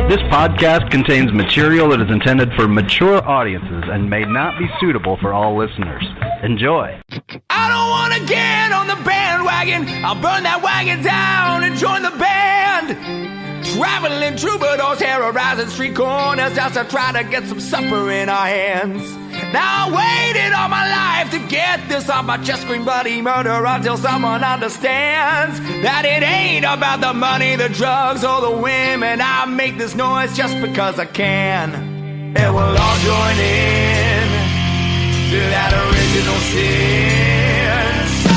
This podcast contains material that is intended for mature audiences and may not be suitable for all listeners. Enjoy. I don't want to get on the bandwagon. I'll burn that wagon down and join the band. Traveling troubadours, terrorizing street corners just to try to get some supper in our hands. Now I waited all my life to get this off my chest, scream bloody murder until someone understands that it ain't about the money, the drugs, or the women. I make this noise just because I can. And we'll all join in to that original sin. So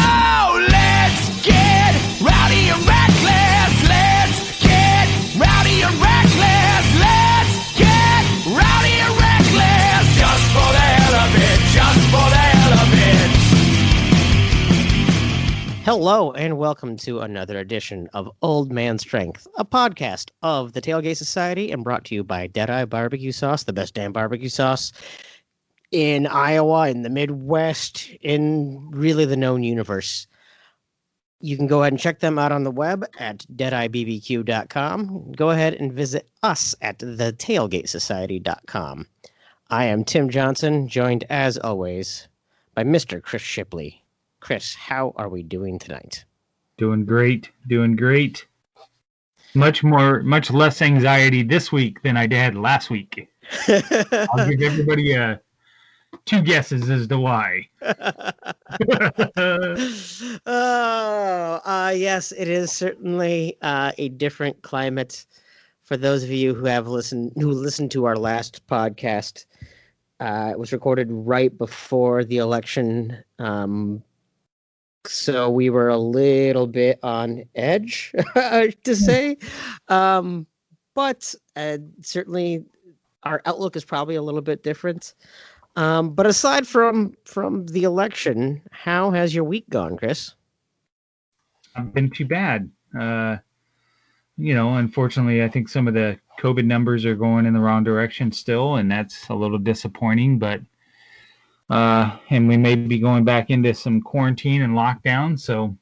let's get rowdy and reckless. Let's get rowdy and reckless. Let's get rowdy and reckless. Just for the hell of it. Just for the hell of it. Hello and welcome to another edition of Old Man Strength, a podcast of the Tailgate Society and brought to you by Deadeye Barbecue Sauce, the best damn barbecue sauce in Iowa, in the Midwest, in really the known universe. You can go ahead and check them out on the web at deadeyebbq.com. Go ahead and visit us at thetailgatesociety.com. I am Tim Johnson, joined as always by Mr. Chris Shipley. Chris, how are we doing tonight? Doing great. Much less anxiety this week than I had last week. I'll give everybody two guesses as to why. Yes, it is certainly a different climate. For those of you who listened to our last podcast, it was recorded right before the election. So we were a little bit on edge, to say. But certainly our outlook is probably a little bit different. But aside from the election, how has your week gone, Chris? Not been too bad. Unfortunately, I think some of the COVID numbers are going in the wrong direction still, and that's a little disappointing. But and we may be going back into some quarantine and lockdown. So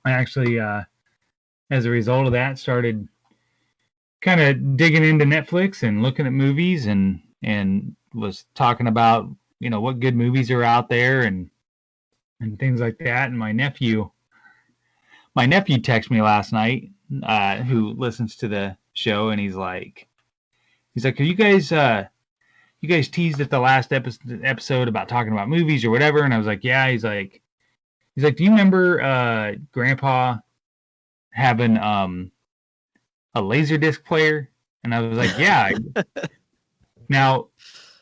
I actually, as a result of that, started kind of digging into Netflix and looking at movies and was talking about, what good movies are out there and things like that. And my nephew texted me last night, who listens to the show, and he's like, are you guys teased at the last episode about talking about movies or whatever? And I was like, yeah. He's like, do you remember Grandpa having a Laserdisc player? And I was like, yeah. Now,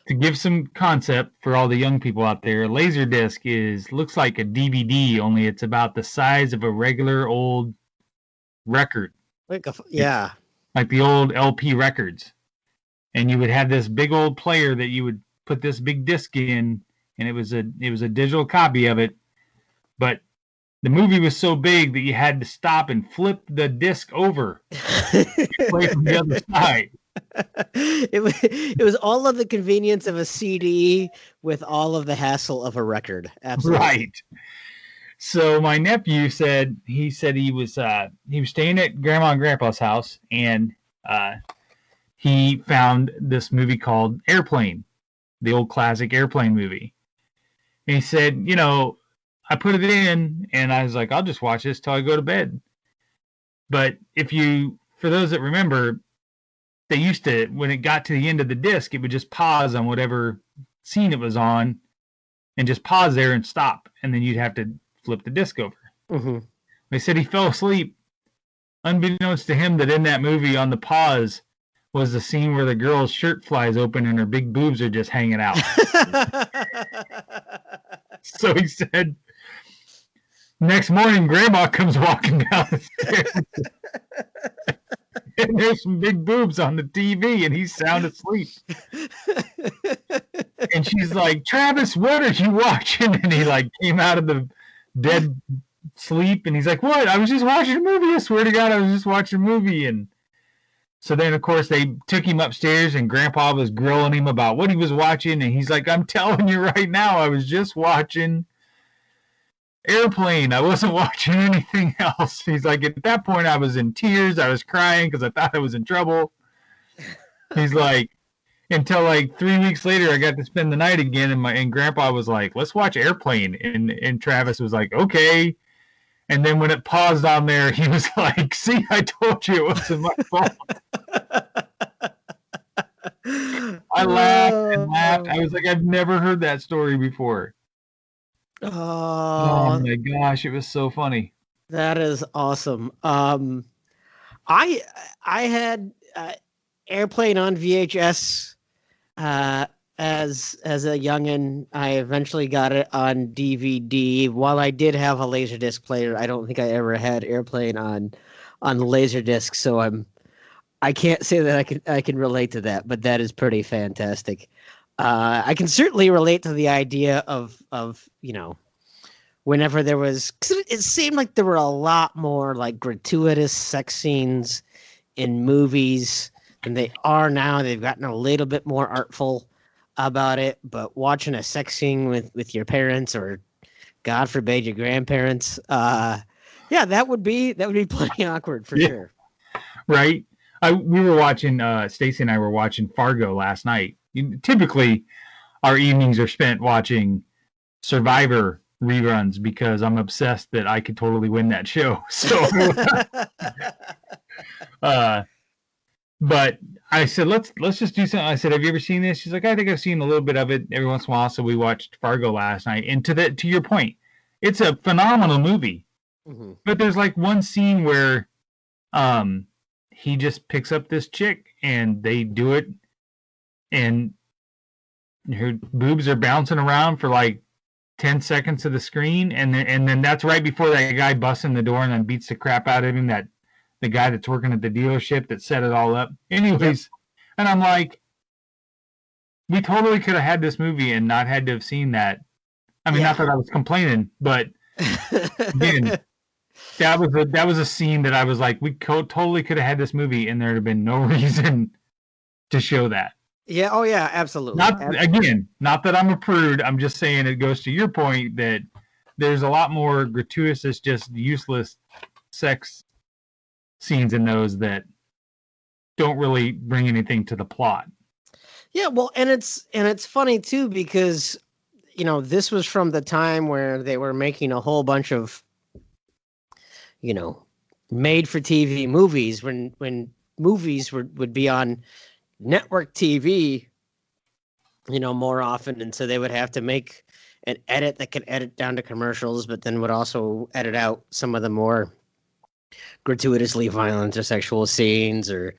to give some concept for all the young people out there, Laserdisc looks like a DVD, only it's about the size of a regular old record. Like the old LP records. And you would have this big old player that you would put this big disc in, and it was a digital copy of it. But the movie was so big that you had to stop and flip the disc over and play from the other side. It was all of the convenience of a CD with all of the hassle of a record. Absolutely. Right. So my nephew said he was staying at Grandma and Grandpa's house, and he found this movie called Airplane, the old classic Airplane movie. And he said, I put it in, and I was like, I'll just watch this till I go to bed. But for those that remember, they used to, when it got to the end of the disc, it would just pause on whatever scene it was on and just pause there and stop. And then you'd have to flip the disc over. Mm-hmm. They said he fell asleep, unbeknownst to him that in that movie on the pause was the scene where the girl's shirt flies open and her big boobs are just hanging out. So he said, next morning, Grandma comes walking down the stairs. And there's some big boobs on the TV, and he's sound asleep. And she's like, Travis, what are you watching? And he came out of the dead sleep, and he's like, what? I was just watching a movie. I swear to God, I was just watching a movie. And so then, of course, they took him upstairs, and Grandpa was grilling him about what he was watching. And he's like, I'm telling you right now, I was just watching Airplane. I wasn't watching anything else. He's like, at that point, I was in tears. I was crying because I thought I was in trouble. He's like, until like 3 weeks later, I got to spend the night again, and Grandpa was like, "Let's watch Airplane," and Travis was like, "Okay." And then when it paused on there, he was like, "See, I told you it wasn't my fault." I laughed and laughed. I was like, I've never heard that story before. Oh my gosh, it was so funny. That is awesome. I had Airplane on VHS as a youngin. I eventually got it on DVD. While I did have a Laserdisc player, I don't think I ever had Airplane on Laserdisc. So I can't say that I can relate to that, but that is pretty fantastic. I can certainly relate to the idea of whenever there was, 'cause it seemed like there were a lot more like gratuitous sex scenes in movies than they are now. They've gotten a little bit more artful about it, but watching a sex scene with your parents, or God forbid your grandparents, that would be plenty awkward for sure. Right. We were watching, Stacy and I were watching Fargo last night. Typically, our evenings are spent watching Survivor reruns because I'm obsessed that I could totally win that show. So, but I said, let's just do something. I said, have you ever seen this? She's like, I think I've seen a little bit of it every once in a while. So we watched Fargo last night. And to your point, it's a phenomenal movie. Mm-hmm. But there's like one scene where he just picks up this chick and they do it, and her boobs are bouncing around for like 10 seconds of the screen, and then that's right before that guy busts in the door and then beats the crap out of him, that the guy that's working at the dealership that set it all up. Anyways, and I'm like, we totally could have had this movie and not had to have seen that. I mean, not that I was complaining, but again, that was a scene that I was like, we totally could have had this movie and there'd have been no reason to show that. Yeah. Oh yeah, absolutely. Not that I'm a prude. I'm just saying it goes to your point that there's a lot more gratuitous, just useless sex scenes in those that don't really bring anything to the plot. Yeah, well, and it's funny too because this was from the time where they were making a whole bunch of made for TV movies when movies would be on network TV, more often. And so they would have to make an edit that could edit down to commercials, but then would also edit out some of the more gratuitously violent or sexual scenes, or,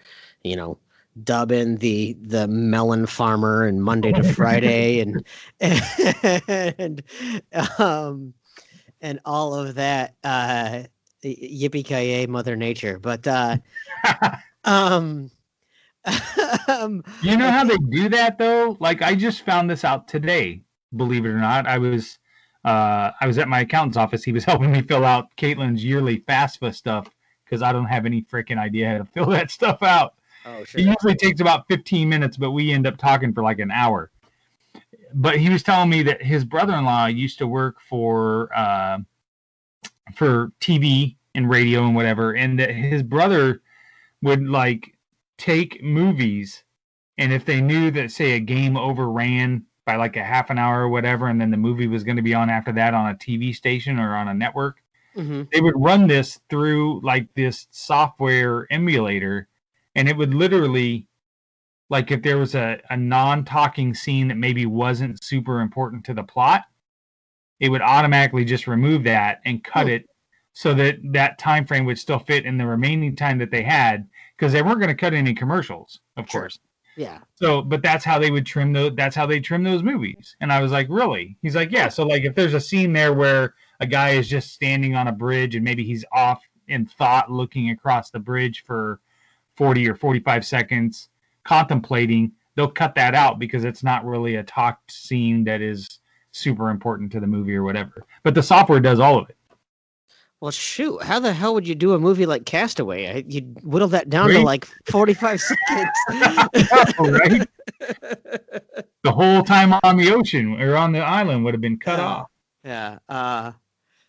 dub in the melon farmer and Monday to Friday and all of that. Yippee-ki-yay, Mother Nature. But you know how they do that though? Like, I just found this out today, believe it or not. I was at my accountant's office. He was helping me fill out Caitlin's yearly FAFSA stuff because I don't have any freaking idea how to fill that stuff out. Oh, sure. It usually takes about 15 minutes, but we end up talking for like an hour. But he was telling me that his brother-in-law used to work for TV and radio and whatever, and that his brother would like take movies, and if they knew that, say, a game overran by like a half an hour or whatever, and then the movie was going to be on after that on a TV station or on a network, they would run this through like this software emulator, and it would literally, like, if there was a non-talking scene that maybe wasn't super important to the plot, it would automatically just remove that and cut it so that time frame would still fit in the remaining time that they had, because they weren't going to cut any commercials, of course. Yeah. So, but that's how they would trim those. That's how they trim those movies. And I was like, really? He's like, yeah. So, like, if there's a scene there where a guy is just standing on a bridge and maybe he's off in thought, looking across the bridge for 40 or 45 seconds, contemplating, they'll cut that out because it's not really a talked scene that is super important to the movie or whatever. But the software does all of it. Well, shoot, how the hell would you do a movie like Castaway? You'd whittle that down to like 45 seconds. Right? The whole time on the ocean or on the island would have been cut off. Yeah.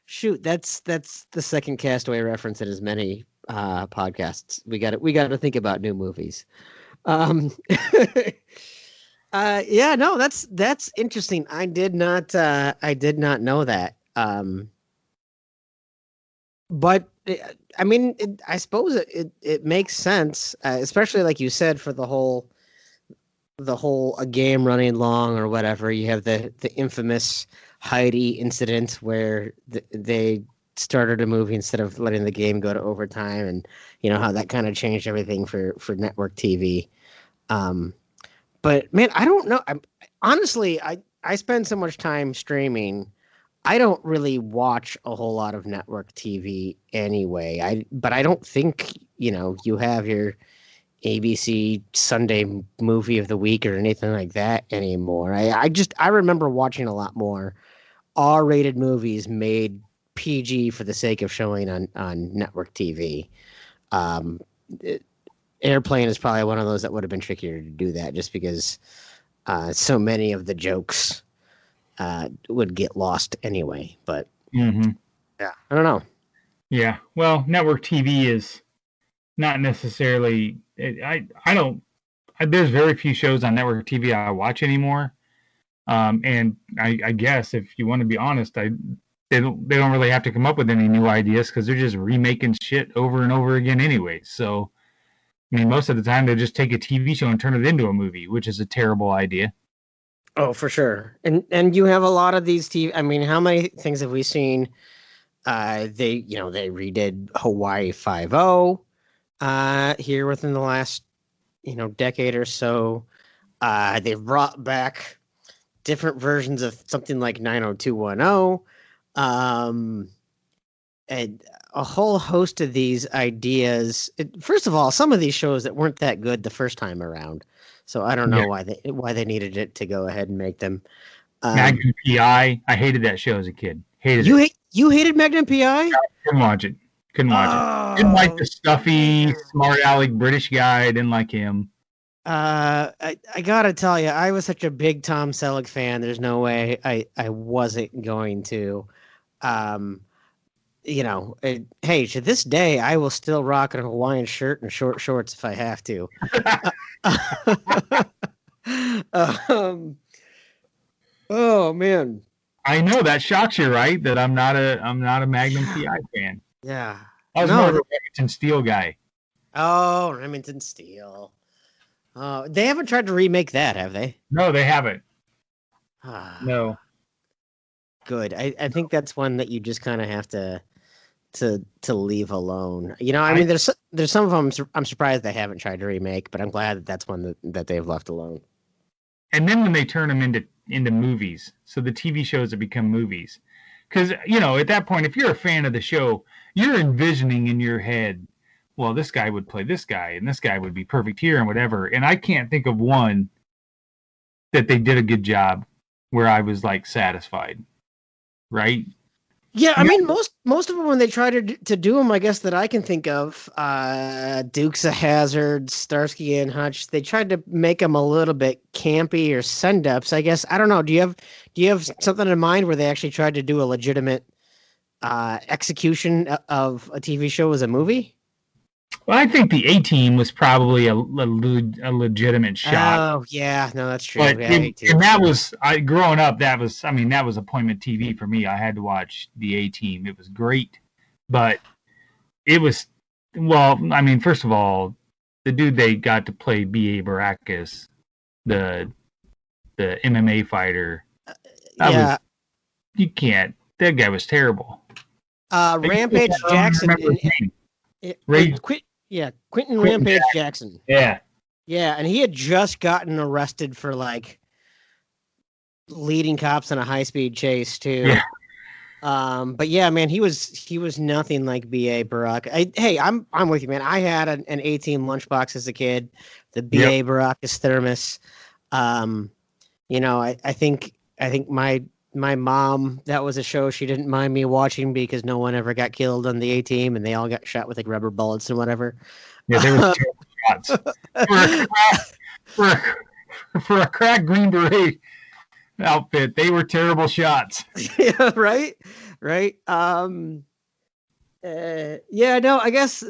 Shoot, that's the second Castaway reference in as many podcasts. We got to think about new movies. Um, yeah, no, that's interesting. I did not know that. But I mean, I suppose it makes sense, especially like you said, for the whole a game running long or whatever. You have the infamous Heidi incident where they started a movie instead of letting the game go to overtime, and you know how that kind of changed everything for network TV. But man, I don't know. Honestly, I spend so much time streaming. I don't really watch a whole lot of network TV anyway. But I don't think, you have your ABC Sunday movie of the week or anything like that anymore. I remember watching a lot more R-rated movies made PG for the sake of showing on network TV. Um, Airplane is probably one of those that would have been trickier to do that, just because so many of the jokes would get lost anyway. But Mm-hmm. yeah, I don't know. Yeah. Well, network TV is not necessarily. I don't. There's very few shows on network TV I watch anymore. And I guess if you want to be honest, they don't really have to come up with any new ideas because they're just remaking shit over and over again anyway. So, I mean, most of the time they just take a TV show and turn it into a movie, which is a terrible idea. Oh, for sure. And you have a lot of these TV. I mean, how many things have we seen? They redid Hawaii 5-0 here within the last decade or so. They've brought back different versions of something like 90210. And a whole host of these ideas. First of all, some of these shows that weren't that good the first time around. So I don't know why they needed it to go ahead and make them. Magnum PI. I hated that show as a kid. You hated Magnum PI? Couldn't watch it. Didn't like the stuffy, smart aleck British guy. I didn't like him. I gotta tell you, I was such a big Tom Selleck fan. There's no way I wasn't going to. Hey, to this day, I will still rock a Hawaiian shirt and short shorts if I have to. Oh man, I know that shocks you, right? That I'm not a Magnum PI fan. yeah. I was more of a Remington Steel guy. Oh, Remington Steel. They haven't tried to remake that, have they? No, they haven't. No. Good. I think that's one that you just kind of have to leave alone. I mean, there's some of them I'm surprised they haven't tried to remake, but I'm glad that's one that they've left alone. And then when they turn them into movies, so the TV shows have become movies. Because, at that point, if you're a fan of the show, you're envisioning in your head, well, this guy would play this guy, and this guy would be perfect here and whatever. And I can't think of one that they did a good job where I was, like, satisfied. Right? Yeah, I mean, most of them, when they try to do them, I guess that I can think of, Dukes of Hazzard, Starsky and Hutch, they tried to make them a little bit campy or send-ups. I guess, I don't know. Do you have something in mind where they actually tried to do a legitimate execution of a TV show as a movie? Well, I think the A-Team was probably a legitimate shot. Oh, yeah. No, that's true. But Yeah, and that was, growing up, that was appointment TV for me. I had to watch the A-Team. It was great. But it was, well, I mean, first of all, the dude they got to play B.A. Baracus, the MMA fighter, you can't, that guy was terrible. Rampage Jackson. Quentin Rampage Jackson. Yeah. Yeah, and he had just gotten arrested for like leading cops in a high-speed chase too. Yeah. But yeah, man, he was nothing like B.A. Baracus. I'm with you, man. I had an A-Team lunchbox as a kid, the B.A. Baracus thermos. I think my mom, that was a show she didn't mind me watching because no one ever got killed on the A-Team and they all got shot with like rubber bullets and whatever. Yeah, they were terrible shots. For a crack Green Beret outfit, they were terrible shots. Yeah, right. Yeah, no, I guess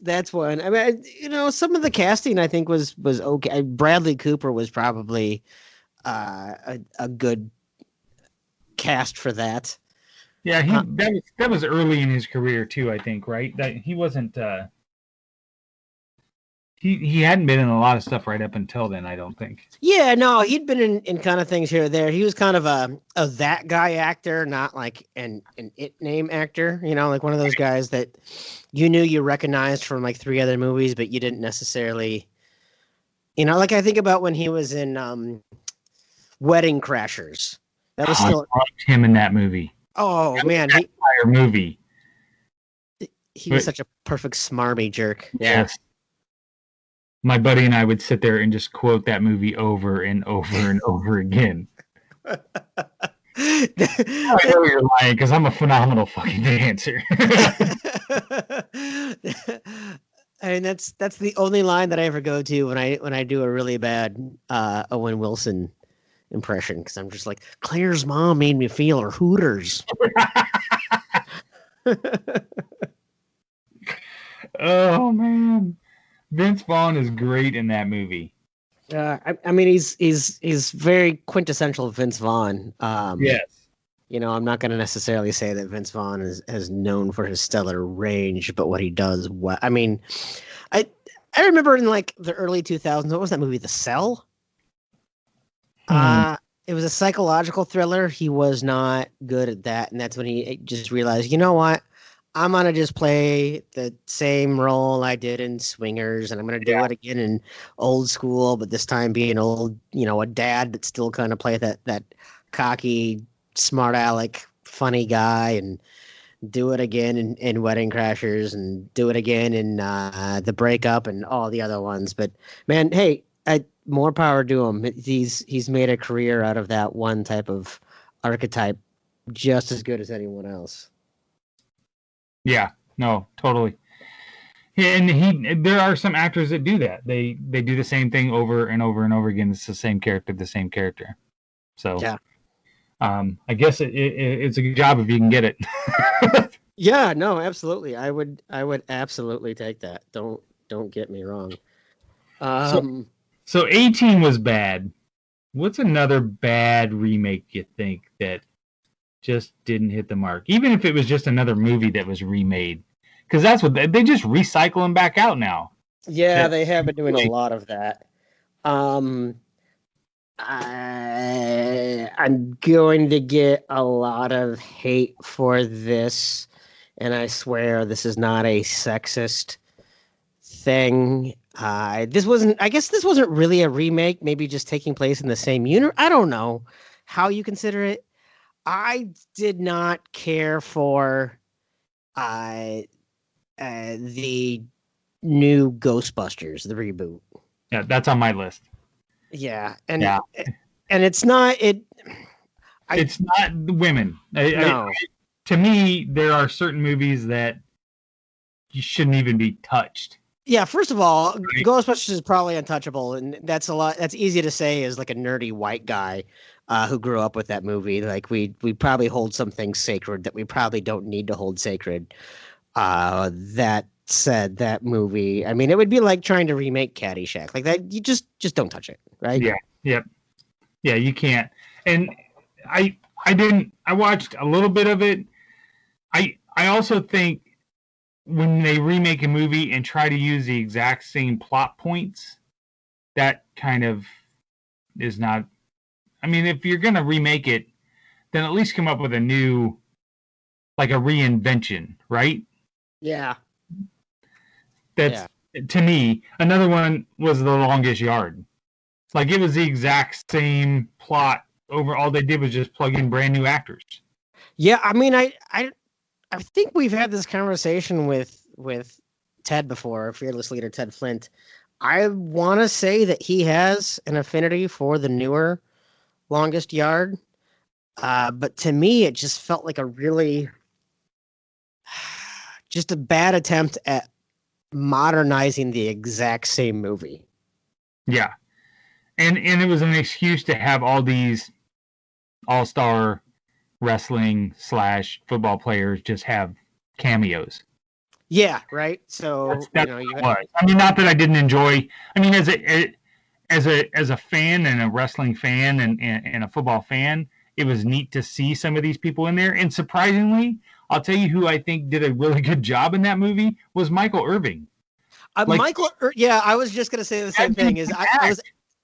that's one. I mean, some of the casting I think was okay. Bradley Cooper was probably a good cast for that. Yeah, that was early in his career too, I think, right? That he wasn't he hadn't been in a lot of stuff right up until then, I don't think. Yeah, no, he'd been in kind of things here or there. He was kind of a that guy actor, not like an it name actor, like one of those guys that you knew you recognized from like 3 other movies, but you didn't necessarily, like I think about when he was in Wedding Crashers. That was still I liked him in that movie. Oh man, that entire movie. He was such a perfect smarmy jerk. Yes. My buddy and I would sit there and just quote that movie over and over and over again. I know you're lying because I'm a phenomenal fucking dancer. I mean, that's the only line that I ever go to when I do a really bad Owen Wilson impression, because I'm just like, Claire's mom made me feel her hooters. Oh man, Vince Vaughn is great in that movie. I mean, he's very quintessential Vince Vaughn. Yes. I'm not going to necessarily say that Vince Vaughn is known for his stellar range, but what he does well. I mean, I remember in like the early 2000s, what was that movie, The Cell? It was a psychological thriller. He was not good at that, and that's when he just realized, you know what? I'm going to just play the same role I did in Swingers, and I'm going to do it again in Old School, but this time be an old, a dad that still kind of play that cocky, smart aleck, funny guy, and do it again in Wedding Crashers, and do it again in The Breakup and all the other ones. But man, hey, more power to him. He's made a career out of that one type of archetype just as good as anyone else. Yeah, no, totally. And there are some actors that do that. They do the same thing over and over and over again. It's the same character. So yeah, I guess it's a good job if you can get it. Yeah, no, absolutely. I would absolutely take that. Don't get me wrong. So 18 was bad. What's another bad remake you think that just didn't hit the mark? Even if it was just another movie that was remade. Because that's what they just recycle them back out now. Yeah, they have been doing a lot of that. I'm going to get a lot of hate for this, and I swear this is not a sexist thing. This wasn't really a remake, maybe just taking place in the same universe. I don't know how you consider it. I did not care for the new Ghostbusters, the reboot. Yeah, that's on my list. Yeah, and it's not it. It's not women. No. To me, there are certain movies that you shouldn't even be touched. Yeah, first of all, right. Ghostbusters is probably untouchable, and that's easy to say as like a nerdy white guy who grew up with that movie. Like we probably hold some things sacred that we probably don't need to hold sacred. That said, that movie, I mean, it would be like trying to remake Caddyshack. Like that, you just don't touch it, right? Yeah, yep. Yeah, you can't. And I watched a little bit of it. I also think when they remake a movie and try to use the exact same plot points, that kind of is not. I mean, if you're going to remake it, then at least come up with a new, like a reinvention, right? Yeah. To me, another one was The Longest Yard. Like, it was the exact same plot over. All they did was just plug in brand new actors. Yeah, I mean, I think we've had this conversation with Ted before, Fearless Leader Ted Flint. I want to say that he has an affinity for the newer Longest Yard, but to me, it just felt like a really just a bad attempt at modernizing the exact same movie. Yeah, and it was an excuse to have all these all-star wrestling / football players just have cameos. Yeah, right. So That's what it was. I mean, not that I didn't enjoy. I mean, as a fan and a wrestling fan and a football fan, it was neat to see some of these people in there. And surprisingly, I'll tell you who I think did a really good job in that movie was Michael Irving. Yeah, I was just gonna say the same thing.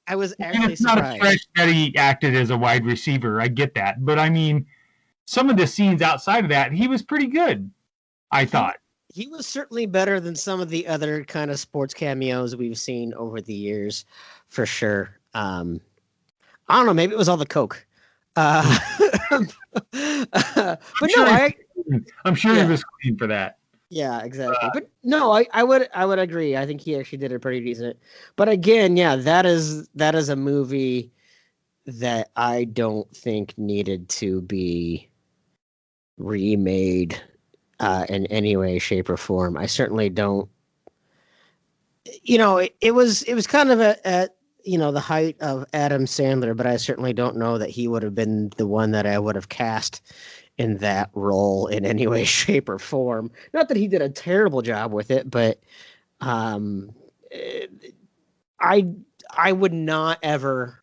I was actually it's not surprised. a stretch that he acted as a wide receiver. I get that, but I mean, some of the scenes outside of that, he was pretty good. I thought he was certainly better than some of the other kind of sports cameos we've seen over the years, for sure. I don't know. Maybe it was all the coke. But I'm sure he was clean for that. Yeah, exactly. But no, I would agree. I think he actually did it pretty decent. But again, yeah, that is a movie that I don't think needed to be remade in any way, shape, or form. I certainly don't. It was kind of at the height of Adam Sandler, but I certainly don't know that he would have been the one that I would have cast in that role in any way, shape, or form. Not that he did a terrible job with it, but I would not ever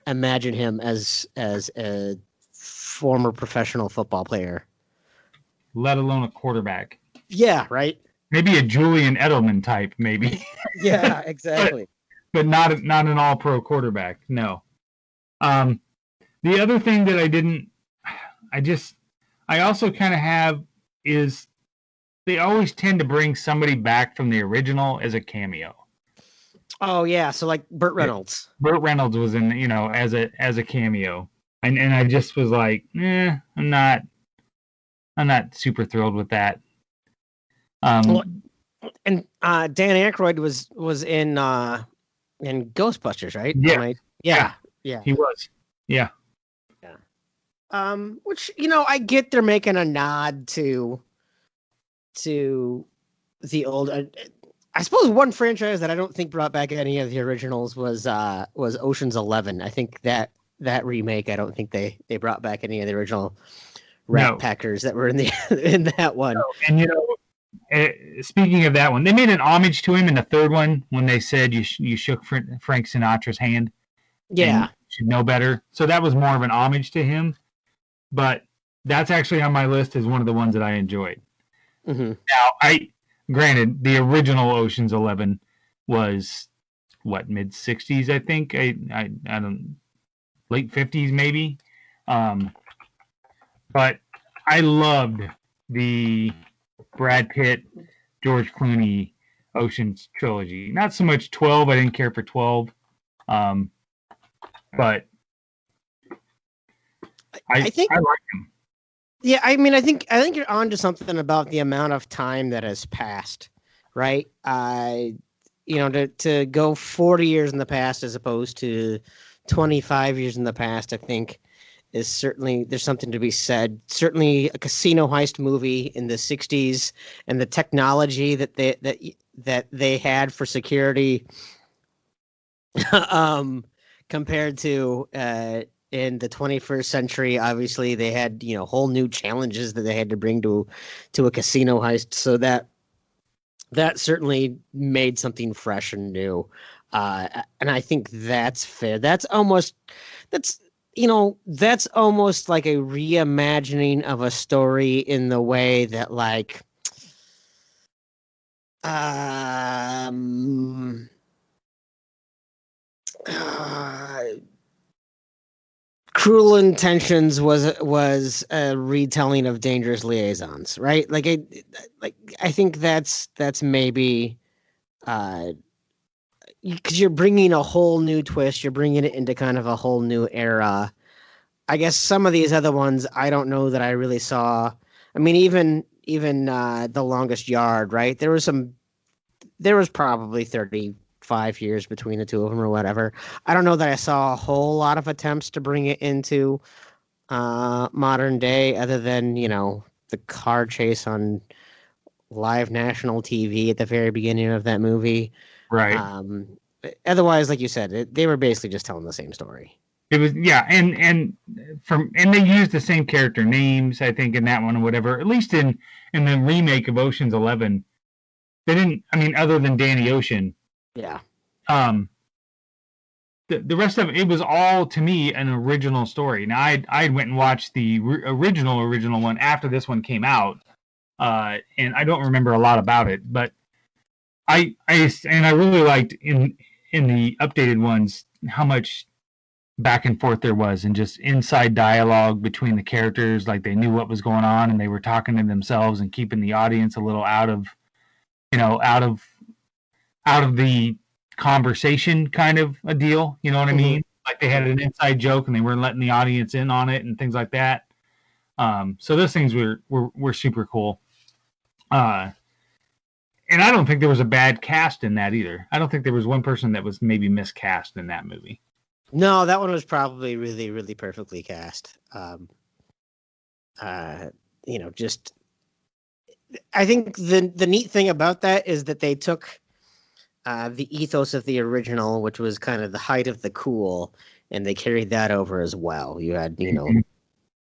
imagine him as a former professional football player, let alone a quarterback. Yeah, right. Maybe a Julian Edelman type, maybe. Yeah, exactly. but not an all-pro quarterback. No. The other thing that I also kind of have is they always tend to bring somebody back from the original as a cameo. Oh yeah, so like Burt Reynolds. Burt Reynolds was in, as a cameo, and I just was like, I'm not super thrilled with that. And Dan Aykroyd was in Ghostbusters, right? Yeah. Yeah. He was. Yeah. Which I get they're making a nod to the old. I suppose one franchise that I don't think brought back any of the originals was Ocean's 11. I think that remake, I don't think they brought back any of the original Rat Packers that were in that one. No. And speaking of that one, they made an homage to him in the third one when they said you shook Frank Sinatra's hand. Yeah, you should know better. So that was more of an homage to him. But that's actually on my list as one of the ones that I enjoyed. Mm-hmm. Now, granted, the original Ocean's 11 was mid 60s, I think. I don't, late 50s maybe. But I loved the Brad Pitt, George Clooney Ocean's trilogy. Not so much 12. I didn't care for 12. But I think I like him. Yeah, I mean, I think you're onto something about the amount of time that has passed, right? To go 40 years in the past as opposed to 25 years in the past, I think is certainly, there's something to be said. Certainly a casino heist movie in the 60s and the technology that they had for security compared to in the 21st century. Obviously they had whole new challenges that they had to bring to a casino heist, so that certainly made something fresh and new, and I think that's fair. That's almost like a reimagining of a story in the way that Cruel Intentions was a retelling of Dangerous Liaisons, right? I think that's maybe because you're bringing a whole new twist, you're bringing it into kind of a whole new era. I guess some of these other ones, I don't know that I really saw. I mean, even The Longest Yard, right? There was probably 35 years between the two of them or whatever. I don't know that I saw a whole lot of attempts to bring it into modern day, other than the car chase on live national TV at the very beginning of that movie. Right. Otherwise, like you said, they were basically just telling the same story. It was, yeah, and they used the same character names, I think, in that one or whatever. At least in the remake of Ocean's 11, they didn't. I mean, other than Danny Ocean, Yeah. The rest of it was all to me an original story. Now I went and watched the original one after this one came out, and I don't remember a lot about it, but I really liked in the updated ones how much back and forth there was, and just inside dialogue between the characters, like they knew what was going on and they were talking to themselves and keeping the audience a little out of the conversation, kind of a deal, you know what I mean? Like they had an inside joke and they weren't letting the audience in on it and things like that. So those things were super cool. And I don't think there was a bad cast in that either. I don't think there was one person that was maybe miscast in that movie. No, that one was probably really, really perfectly cast. Just I think the neat thing about that is that they took the ethos of the original, which was kind of the height of the cool, and they carried that over as well. You had,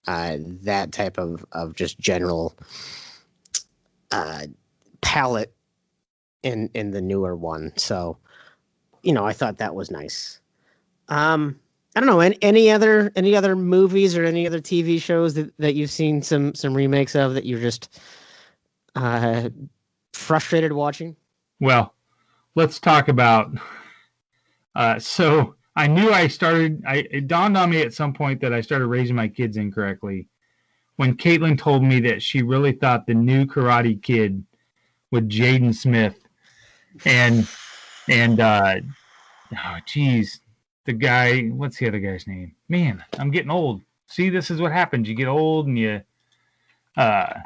that type of just general palette in the newer one. So, I thought that was nice. I don't know, any other movies or any other TV shows that you've seen some remakes of that you're just frustrated watching? Well, let's talk about. So I knew it dawned on me at some point that I started raising my kids incorrectly when Caitlin told me that she really thought the new Karate Kid with Jaden Smith and oh geez, the guy, what's the other guy's name? Man, I'm getting old. See, this is what happens. You get old and you I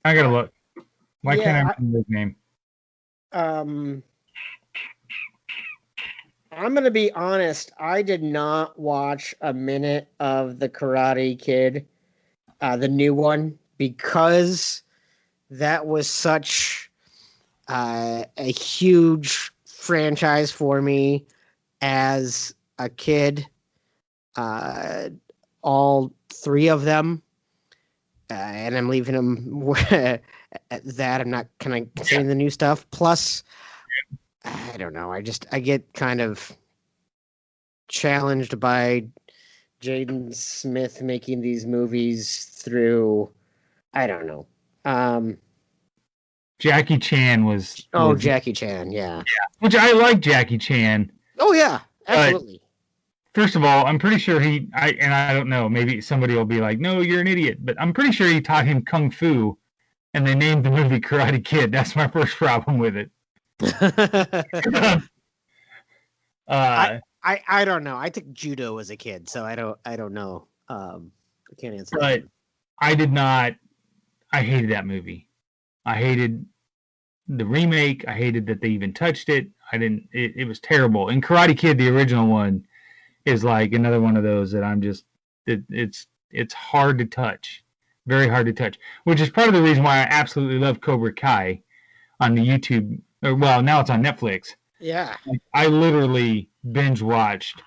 gotta look. Why can't I remember his name? I'm going to be honest. I did not watch a minute of the Karate Kid, the new one, because that was such a huge franchise for me as a kid. All three of them. And I'm leaving them at that. I'm not kind of considering the new stuff. Plus, I don't know. I get kind of challenged by Jaden Smith making these movies through, I don't know. Jackie Chan was. Oh, Jackie Chan, yeah. Which I like Jackie Chan. Oh, yeah, absolutely. First of all, I'm pretty sure I don't know, maybe somebody will be like, no, you're an idiot, but I'm pretty sure he taught him Kung Fu, and they named the movie Karate Kid. That's my first problem with it. I don't know. I took judo as a kid, so I don't know. I can't answer but that. I hated that movie. I hated the remake. I hated that they even touched it. It was terrible. And Karate Kid, the original one, is like another one of those that I'm just, it's hard to touch, very hard to touch, which is part of the reason why I absolutely love Cobra Kai on the YouTube, well, now it's on Netflix. Yeah. I literally binge watched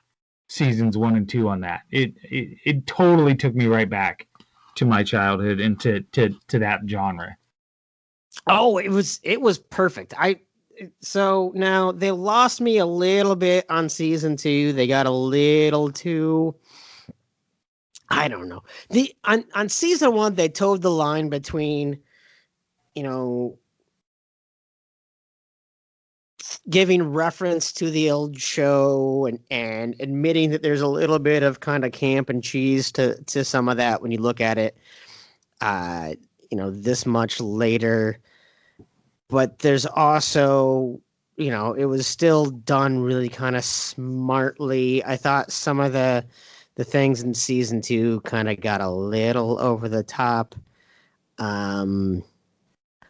seasons 1 and 2 on that. It totally took me right back to my childhood and to that genre. Oh, it was perfect. So now they lost me a little bit on season 2. They got a little too, I don't know. On season 1, they towed the line between, giving reference to the old show and admitting that there's a little bit of kind of camp and cheese to some of that when you look at it, this much later. But there's also, it was still done really kind of smartly. I thought some of the things in season 2 kind of got a little over the top. I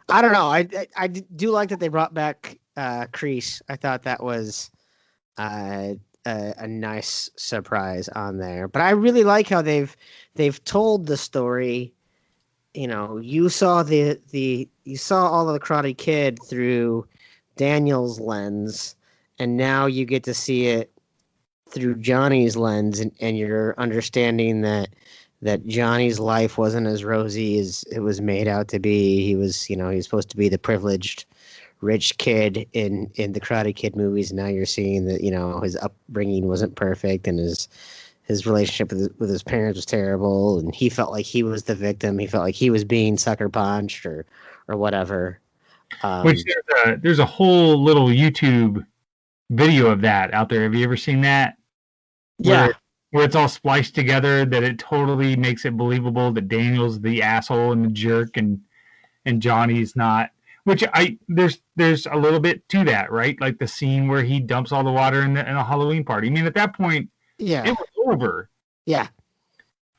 don't know. I do like that they brought back Kreese. I thought that was a nice surprise on there. But I really like how they've told the story. You saw you saw all of the Karate Kid through Daniel's lens, and now you get to see it through Johnny's lens, and you're understanding that Johnny's life wasn't as rosy as it was made out to be. He was, he was supposed to be the privileged rich kid in the Karate Kid movies. Now you're seeing that, his upbringing wasn't perfect, and his relationship with his parents was terrible, and he felt like he was the victim. He felt like he was being sucker punched or whatever. Which there's a whole little YouTube video of that out there. Have you ever seen that? Yeah. Where it's all spliced together, that it totally makes it believable that Daniel's the asshole and the jerk, and Johnny's not. Which there's a little bit to that, right? Like the scene where he dumps all the water in a Halloween party. I mean, at that point, yeah, it was over. Yeah.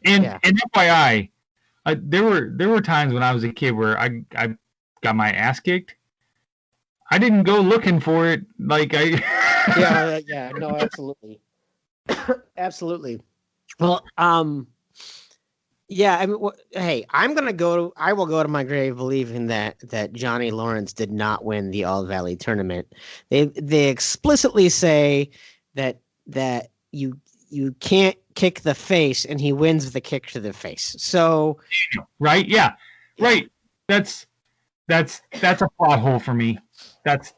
And FYI, there were times when I was a kid where I got my ass kicked. I didn't go looking for it. Like yeah, no, absolutely. Absolutely. Well, yeah, I mean, hey, I will go to my grave believing that Johnny Lawrence did not win the All Valley tournament. They explicitly say that you can't kick the face, and he wins the kick to the face. So, right, yeah, right. That's a plot hole for me. That's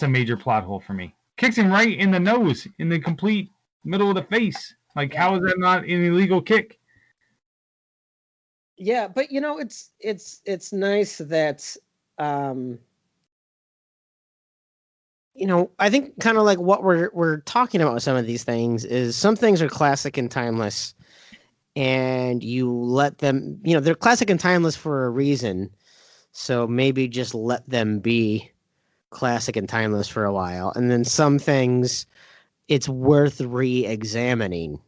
a major plot hole for me. Kicks him right in the nose, in the complete middle of the face. Like, how is that not an illegal kick? Yeah, but it's nice that I think kind of like what we're talking about with some of these things is some things are classic and timeless, and you let them, they're classic and timeless for a reason. So maybe just let them be classic and timeless for a while. And then some things it's worth re-examining.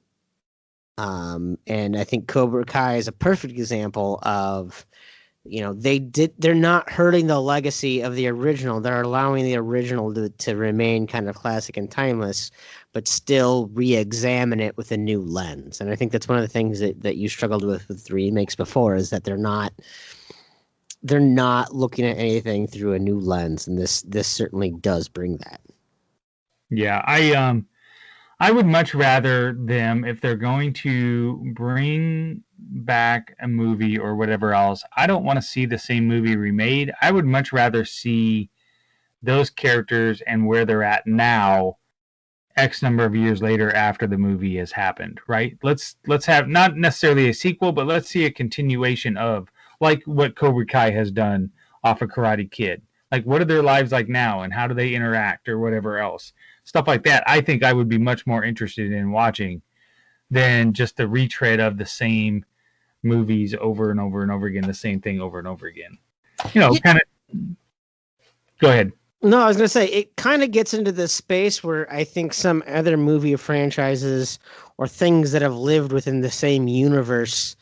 And I think Cobra Kai is a perfect example of, they're not hurting the legacy of the original. They're allowing the original to remain kind of classic and timeless, but still re-examine it with a new lens. And I think that's one of the things that you struggled with the remakes before, is that they're not looking at anything through a new lens. And this certainly does bring that. Yeah. I would much rather them, if they're going to bring back a movie or whatever else, I don't want to see the same movie remade. I would much rather see those characters and where they're at now, X number of years later after the movie has happened, right? Let's have not necessarily a sequel, but let's see a continuation of, like what Cobra Kai has done off of Karate Kid. Like, what are their lives like now, and how do they interact, or whatever else? Stuff like that, I think I would be much more interested in watching than just the retread of the same movies over and over and over again, the same thing over and over again. Kind of. Go ahead. No, I was going to say, it kind of gets into this space where I think some other movie franchises or things that have lived within the same universe,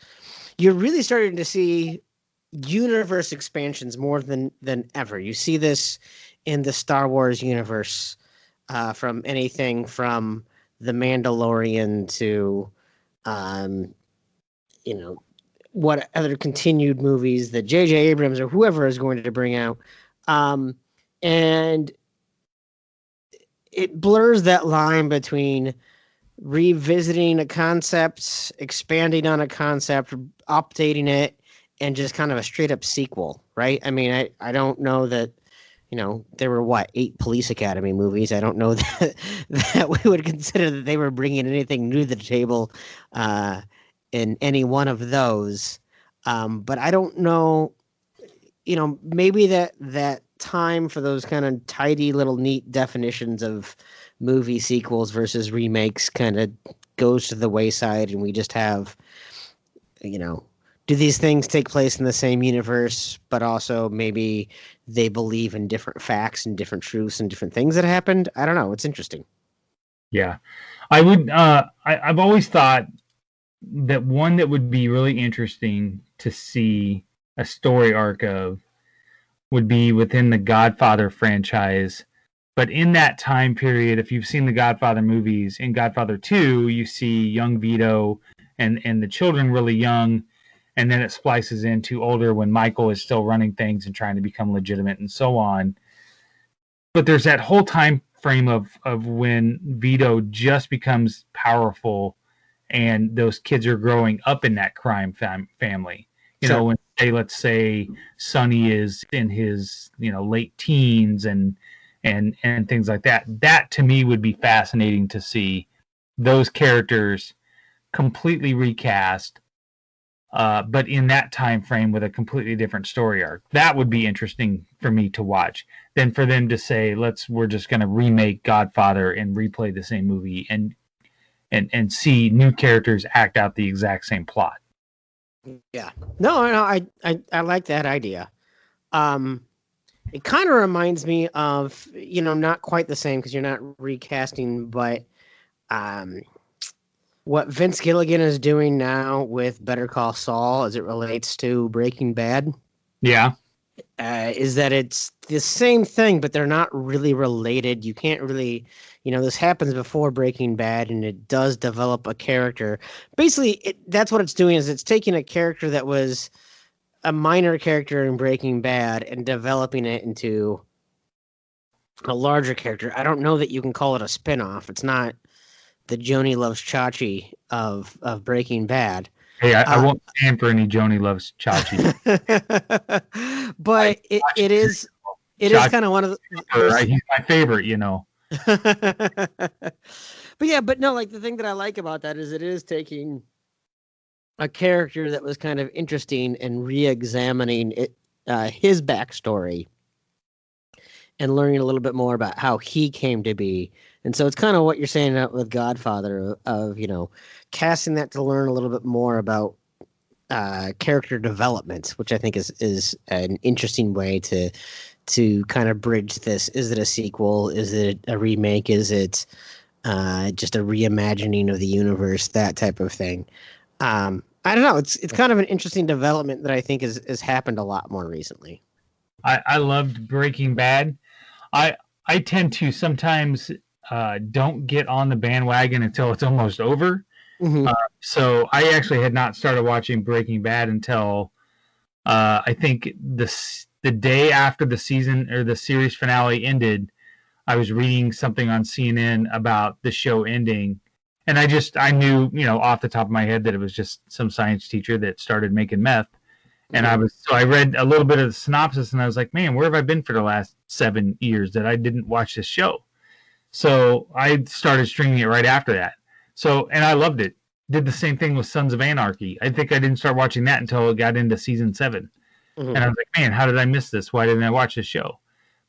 you're really starting to see universe expansions more than ever. You see this in the Star Wars universe, from anything from The Mandalorian to, what other continued movies that J.J. Abrams or whoever is going to bring out. And it blurs that line between revisiting a concept, expanding on a concept, updating it, and just kind of a straight up sequel, right? I mean, I don't know that, there were 8 Police Academy movies. I don't know that we would consider that they were bringing anything new to the table in any one of those. But I don't know, maybe that time for those kind of tidy little neat definitions of movie sequels versus remakes kind of goes to the wayside, and we just have, do these things take place in the same universe, but also maybe they believe in different facts and different truths and different things that happened? I don't know. It's interesting. Yeah. I would, I've always thought that one that would be really interesting to see a story arc of would be within the Godfather franchise. But in that time period, if you've seen the Godfather movies, in Godfather 2, you see young Vito and the children really young. And then it splices into older when Michael is still running things and trying to become legitimate and so on. But there's that whole time frame of when Vito just becomes powerful, and those kids are growing up in that crime family. You Sure. know, when let's say Sonny is in his late teens and things like that. That to me would be fascinating to see those characters completely recast, but in that time frame with a completely different story arc. That would be interesting for me to watch than for them to say, we're just going to remake Godfather and replay the same movie and see new characters act out the exact same plot. Yeah. No, I like that idea. It kind of reminds me of, not quite the same because you're not recasting, but what Vince Gilligan is doing now with Better Call Saul as it relates to Breaking Bad. Yeah. Is that it's the same thing, but they're not really related. You can't really, this happens before Breaking Bad, and it does develop a character. Basically, that's what it's doing, is it's taking a character that was a minor character in Breaking Bad and developing it into a larger character. I don't know that you can call it a spinoff. It's not the Joni Loves Chachi of Breaking Bad. Hey, I won't stand for any Joni Loves Chachi. But it is kind of one of the... He's my favorite, But no, like the thing that I like about that is it is taking a character that was kind of interesting and re-examining his backstory and learning a little bit more about how he came to be. And so it's kind of what you're saying with Godfather of casting that to learn a little bit more about character development, which I think is an interesting way to kind of bridge this. Is it a sequel? Is it a remake? Is it just a reimagining of the universe? That type of thing. I don't know. It's kind of an interesting development that I think has happened a lot more recently. I loved Breaking Bad. I tend to sometimes don't get on the bandwagon until it's almost over. Mm-hmm. So I actually had not started watching Breaking Bad until I think the day after the season or the series finale ended. I was reading something on CNN about the show ending, and I knew off the top of my head that it was just some science teacher that started making meth. And I read a little bit of the synopsis, and I was like, man, where have I been for the last 7 years that I didn't watch this show? So I started streaming it right after that. And I loved it. Did the same thing with Sons of Anarchy. I think I didn't start watching that until it got into season 7. Mm-hmm. And I was like, man, how did I miss this? Why didn't I watch this show?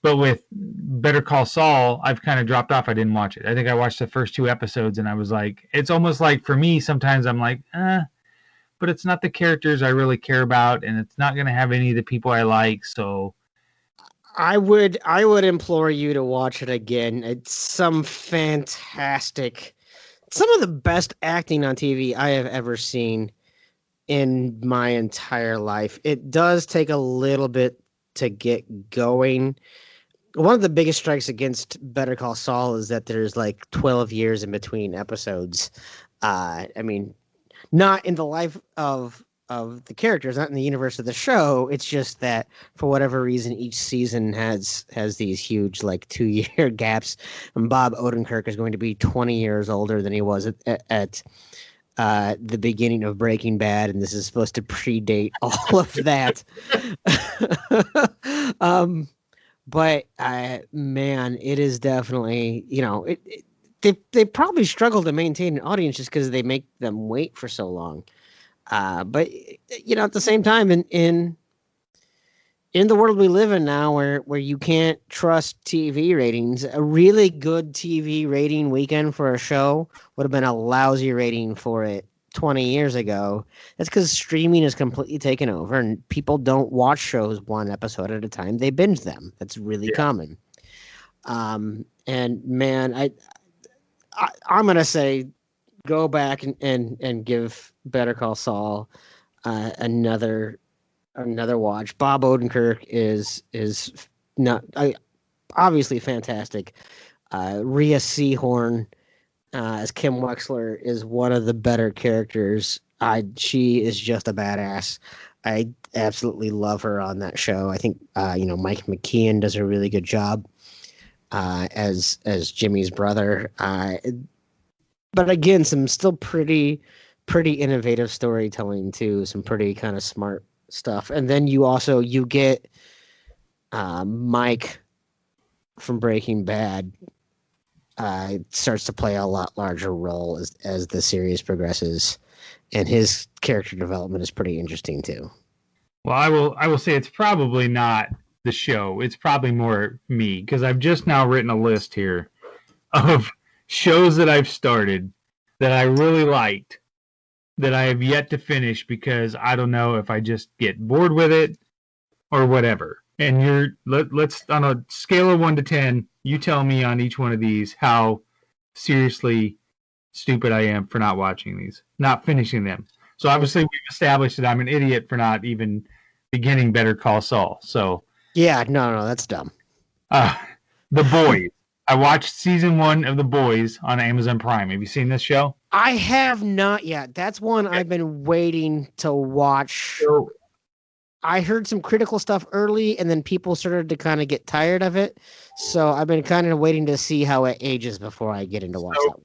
But with Better Call Saul, I've kind of dropped off. I didn't watch it. I think I watched the first 2 episodes, and I was like, it's almost like for me, sometimes I'm like, but it's not the characters I really care about, and it's not going to have any of the people I like. So I would implore you to watch it again. It's some of the best acting on TV I have ever seen in my entire life. It does take a little bit to get going. One of the biggest strikes against Better Call Saul is that there's like 12 years in between episodes. I mean, not in the life of the characters, not in the universe of the show. It's just that for whatever reason, each season has these huge 2-year gaps. And Bob Odenkirk is going to be 20 years older than he was at the beginning of Breaking Bad, and this is supposed to predate all of that. But man, it is definitely They probably struggle to maintain an audience just because they make them wait for so long. But at the same time, in the world we live in now, where you can't trust TV ratings, a really good TV rating weekend for a show would have been a lousy rating for it 20 years ago. That's because streaming is completely taken over, and people don't watch shows one episode at a time. They binge them. That's really common. And man, I'm gonna say, go back and give Better Call Saul another watch. Bob Odenkirk is not obviously fantastic. Rhea Seehorn as Kim Wexler is one of the better characters. She is just a badass. I absolutely love her on that show. I think Mike McKeon does a really good job. as Jimmy's brother. But again, some still pretty innovative storytelling too. Some pretty kind of smart stuff. And then you get Mike from Breaking Bad starts to play a lot larger role as the series progresses, and his character development is pretty interesting too. Well, I will say it's probably not the show. It's probably more me, because I've just now written a list here of shows that I've started that I really liked that I have yet to finish because I don't know if I just get bored with it or whatever. And let's on a scale of 1 to 10, you tell me on each one of these how seriously stupid I am for not watching these, not finishing them. So obviously we've established that I'm an idiot for not even beginning Better Call Saul. So yeah, no, that's dumb. The Boys. I watched season 1 of The Boys on Amazon Prime. Have you seen this show? I have not yet. That's one I've been waiting to watch. So, I heard some critical stuff early, and then people started to kind of get tired of it. So I've been kind of waiting to see how it ages before I get into watching it.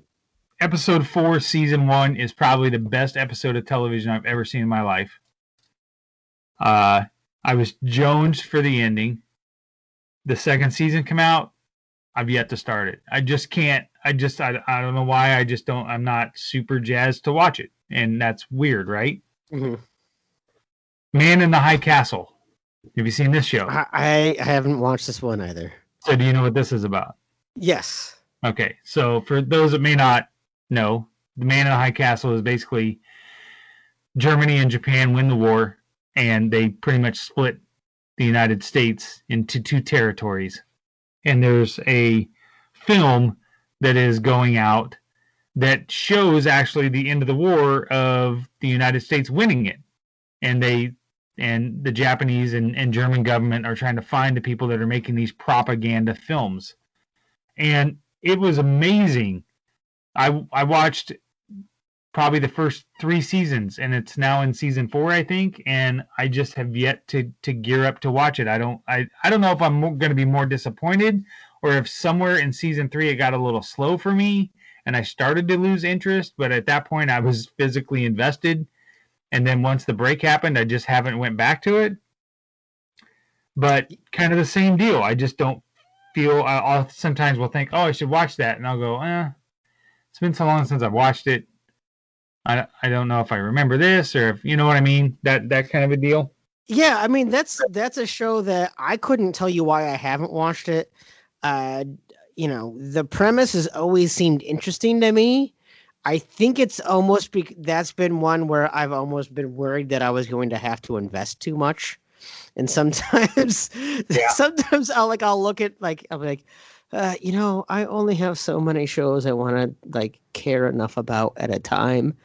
Episode 4, season 1 is probably the best episode of television I've ever seen in my life. I was jonesed for the ending. The second season came out. I've yet to start it. I just can't. I don't know why. I'm not super jazzed to watch it. And that's weird, right? Mm-hmm. Man in the High Castle. Have you seen this show? I haven't watched this one either. So do you know what this is about? Yes. Okay. So for those that may not know, the Man in the High Castle is basically Germany and Japan win the war, and they pretty much split the United States into 2 territories. And there's a film that is going out that shows actually the end of the war of the United States winning it. And the Japanese and German government are trying to find the people that are making these propaganda films. And it was amazing. I watched probably the first 3 seasons, and it's now in season 4, I think, and I just have yet to gear up to watch it. I don't know if I'm going to be more disappointed, or if somewhere in season 3 it got a little slow for me and I started to lose interest, but at that point I was physically invested, and then once the break happened I just haven't went back to it. But kind of the same deal. I just don't feel. I'll sometimes will think, oh, I should watch that, and I'll go, it's been so long since I've watched it. I don't know if I remember this, or if you know what I mean, that kind of a deal. Yeah, I mean that's a show that I couldn't tell you why I haven't watched it. The premise has always seemed interesting to me. I think it's almost that's been one where I've almost been worried that I was going to have to invest too much, and sometimes I'll look at I'm like. I only have so many shows I want to care enough about at a time.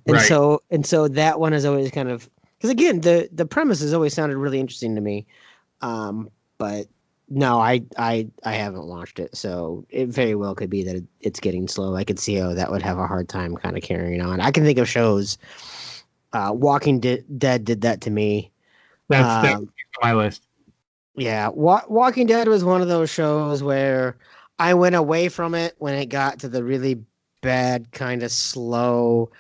And right. so that one is always kind of, because again, the premise has always sounded really interesting to me. But no, I haven't watched it. So it very well could be that it's getting slow. I could see how that would have a hard time kind of carrying on. I can think of shows, Walking Dead did that to me. That's on my list. Yeah, Walking Dead was one of those shows where I went away from it when it got to the really bad, kind of slow,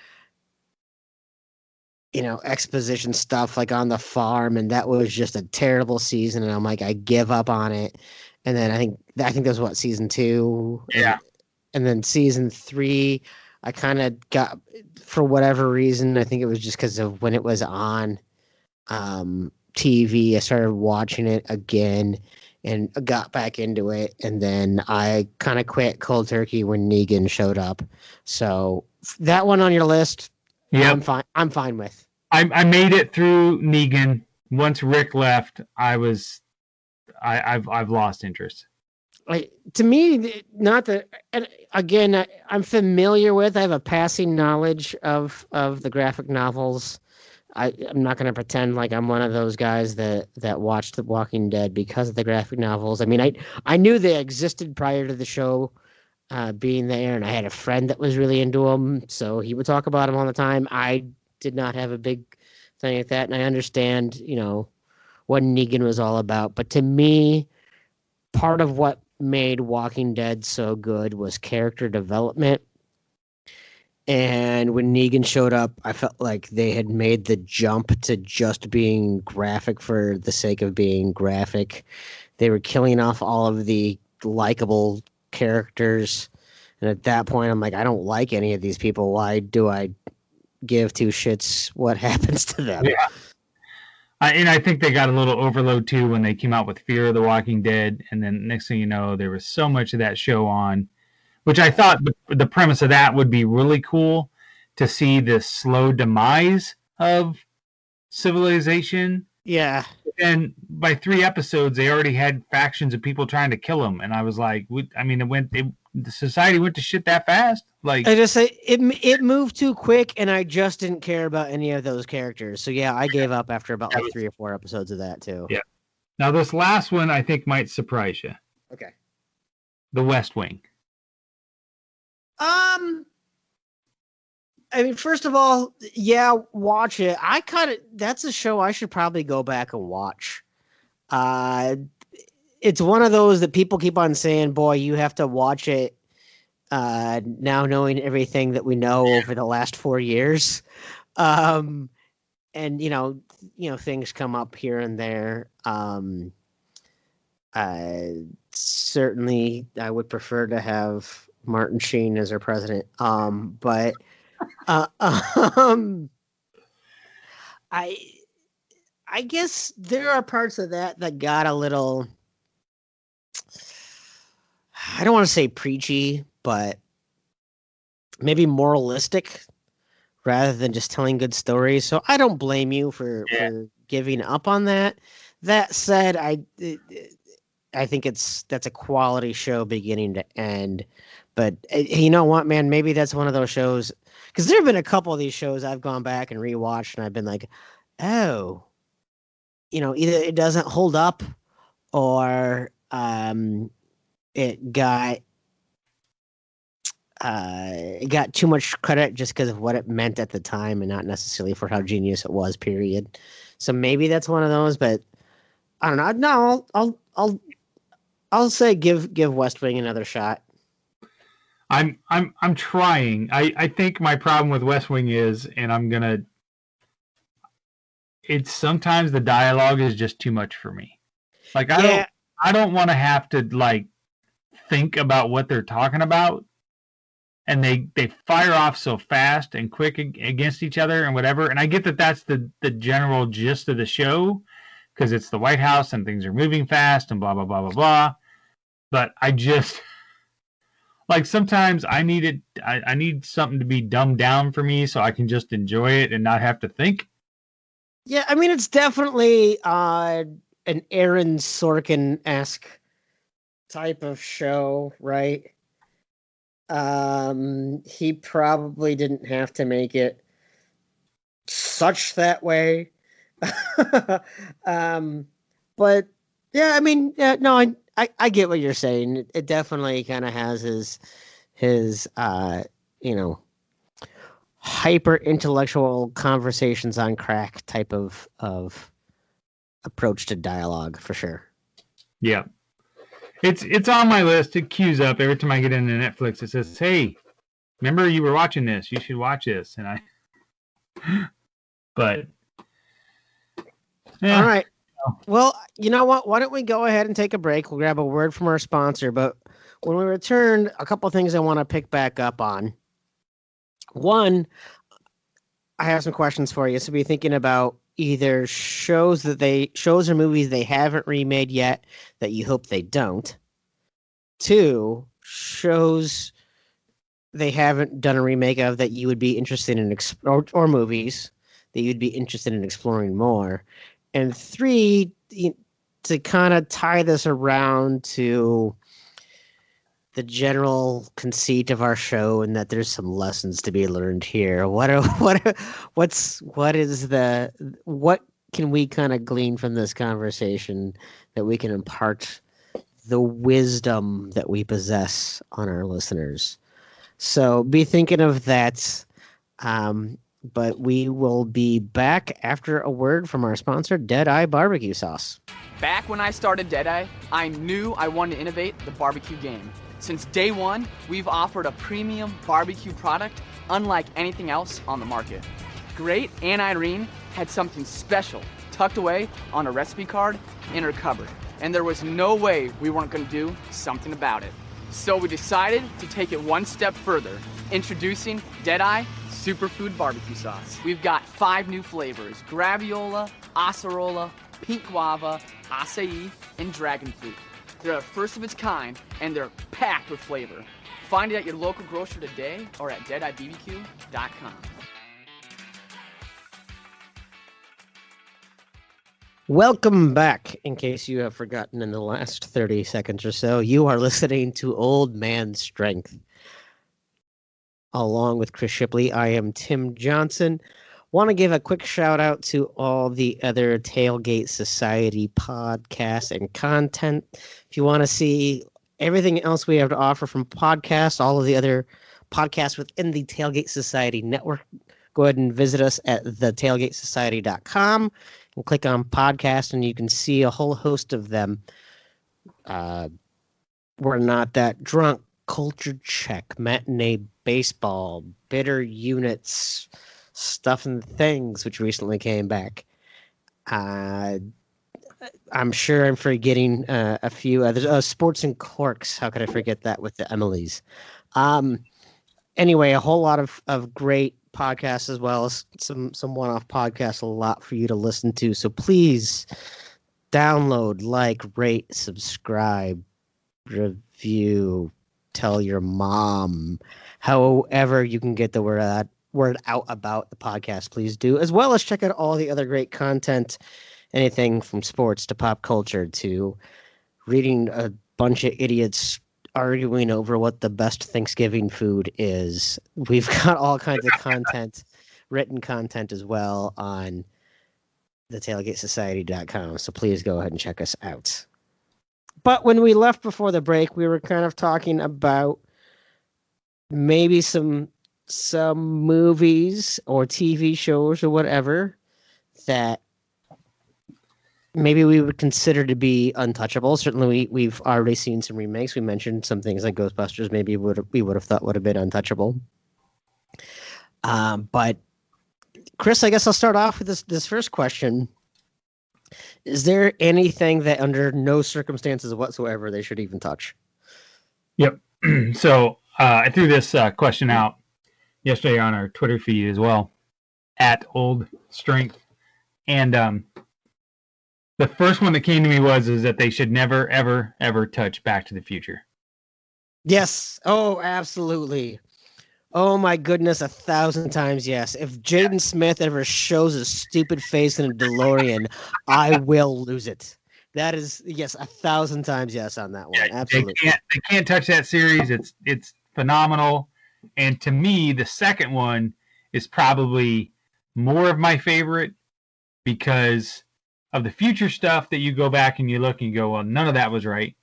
exposition stuff on the farm, and that was just a terrible season. And I'm like, I give up on it. And then I think that was season 2. Yeah. And then season 3, I kind of got, for whatever reason, I think it was just because of when it was on. TV, I started watching it again and got back into it, and then I kind of quit cold turkey when Negan showed up. So that one on your list, yeah, I'm fine with. I made it through Negan. Once Rick left, I've lost interest. To me, not that. And again, I'm familiar with. I have a passing knowledge of the graphic novels. I'm not going to pretend like I'm one of those guys that watched The Walking Dead because of the graphic novels. I mean, I knew they existed prior to the show being there, and I had a friend that was really into them, so he would talk about them all the time. I did not have a big thing like that, and I understand, what Negan was all about. But to me, part of what made Walking Dead so good was character development. And when Negan showed up, I felt like they had made the jump to just being graphic for the sake of being graphic. They were killing off all of the likable characters. And at that point, I'm like, I don't like any of these people. Why do I give two shits what happens to them? Yeah. And I think they got a little overload too when they came out with Fear of the Walking Dead. And then next thing you know, there was so much of that show on, which I thought the premise of that would be really cool to see the slow demise of civilization. Yeah. And by 3 episodes, they already had factions of people trying to kill them. And I was like, the society went to shit that fast. Like, I just say it moved too quick, and I just didn't care about any of those characters. So yeah, I gave up after about like 3 or 4 episodes of that too. Yeah. Now this last one I think might surprise you. Okay. The West Wing. I mean, first of all, yeah, watch it. That's a show I should probably go back and watch. It's one of those that people keep on saying, boy, you have to watch it now knowing everything that we know over the last 4 years. And, things come up here and there. Certainly, I would prefer to have Martin Sheen as our president. But I guess there are parts of that got a little, I don't want to say preachy, but maybe moralistic rather than just telling good stories. So I don't blame you for giving up on that. That said, I think that's a quality show beginning to end. But you know what, man? Maybe that's one of those shows, because there have been a couple of these shows I've gone back and rewatched, and I've been like, oh, either it doesn't hold up, or it got too much credit just because of what it meant at the time, and not necessarily for how genius it was. Period. So maybe that's one of those, but I don't know. No, I'll say give West Wing another shot. I'm trying. I think my problem with West Wing is, and it's sometimes the dialogue is just too much for me. Like I don't want to have to like think about what they're talking about, and they fire off so fast and quick against each other and whatever. And I get that that's the general gist of the show, because it's the White House and things are moving fast and blah blah blah blah blah. But I just, like, sometimes I need something to be dumbed down for me so I can just enjoy it and not have to think. Yeah, I mean, it's definitely an Aaron Sorkin-esque type of show, right? He probably didn't have to make it such that way. But yeah, I mean, no, I get what you're saying. It definitely kind of has his hyper intellectual conversations on crack type of approach to dialogue, for sure. Yeah. It's on my list. It queues up every time I get into Netflix. It says, "Hey, remember you were watching this? You should watch this." And but all right. Well, you know what? Why don't we go ahead and take a break? We'll grab a word from our sponsor. But when we return, a couple of things I want to pick back up on. One, I have some questions for you. So be thinking about either shows or movies they haven't remade yet that you hope they don't. 2, shows they haven't done a remake of that you would be interested in or movies that you'd be interested in exploring more. And 3, to kind of tie this around to the general conceit of our show, and that there's some lessons to be learned here. What can we kind of glean from this conversation that we can impart the wisdom that we possess on our listeners? So be thinking of that. But we will be back after a word from our sponsor, Deadeye Barbecue Sauce. Back when I started Deadeye, I knew I wanted to innovate the barbecue game. Since day one, we've offered a premium barbecue product unlike anything else on the market. Great Aunt Irene had something special tucked away on a recipe card in her cupboard, and there was no way we weren't going to do something about it. So we decided to take it one step further, introducing Deadeye Superfood Barbecue Sauce. We've got 5 new flavors: Graviola, Acerola, Pink Guava, Acai, and Dragon Fruit. They're the first of its kind, and they're packed with flavor. Find it at your local grocer today or at deadeyebbq.com. Welcome back. In case you have forgotten in the last 30 seconds or so, you are listening to Old Man Strength. Along with Chris Shipley, I am Tim Johnson. Want to give a quick shout out to all the other Tailgate Society podcasts and content. If you want to see everything else we have to offer from podcasts, all of the other podcasts within the Tailgate Society network, go ahead and visit us at thetailgatesociety.com and click on podcast, and you can see a whole host of them. We're Not That Drunk, Culture Check, Matinee Baseball, Bitter Units, Stuff and Things, which recently came back. I'm sure I'm forgetting a few others. Sports and Corks. How could I forget that with the Emilys? Anyway, a whole lot of great podcasts, as well as some one-off podcasts, a lot for you to listen to. So please download, like, rate, subscribe, review, tell your mom. However you can get the word out about the podcast, please do, as well as check out all the other great content, anything from sports to pop culture to reading a bunch of idiots arguing over what the best Thanksgiving food is. We've got all kinds of content, written content as well, on thetailgatesociety.com, so please go ahead and check us out. But when we left before the break, we were kind of talking about maybe some movies or TV shows or whatever that maybe we would consider to be untouchable. Certainly, we've already seen some remakes. We mentioned some things like Ghostbusters. Maybe we would have thought would have been untouchable. But Chris, I guess I'll start off with this first question. Is there anything that under no circumstances whatsoever they should even touch? Yep. So I threw this question out yesterday on our Twitter feed as well, at Old Strength. And the first one that came to me is that they should never, ever, ever touch Back to the Future. Yes. Oh, absolutely. Oh, my goodness, 1,000 times yes. If Jaden Smith ever shows a stupid face in a DeLorean, I will lose it. That is, yes, 1,000 times yes on that one. Yeah, absolutely. They can't touch that series. It's phenomenal. And to me, the second one is probably more of my favorite because of the future stuff that you go back and you look and you go, well, none of that was right.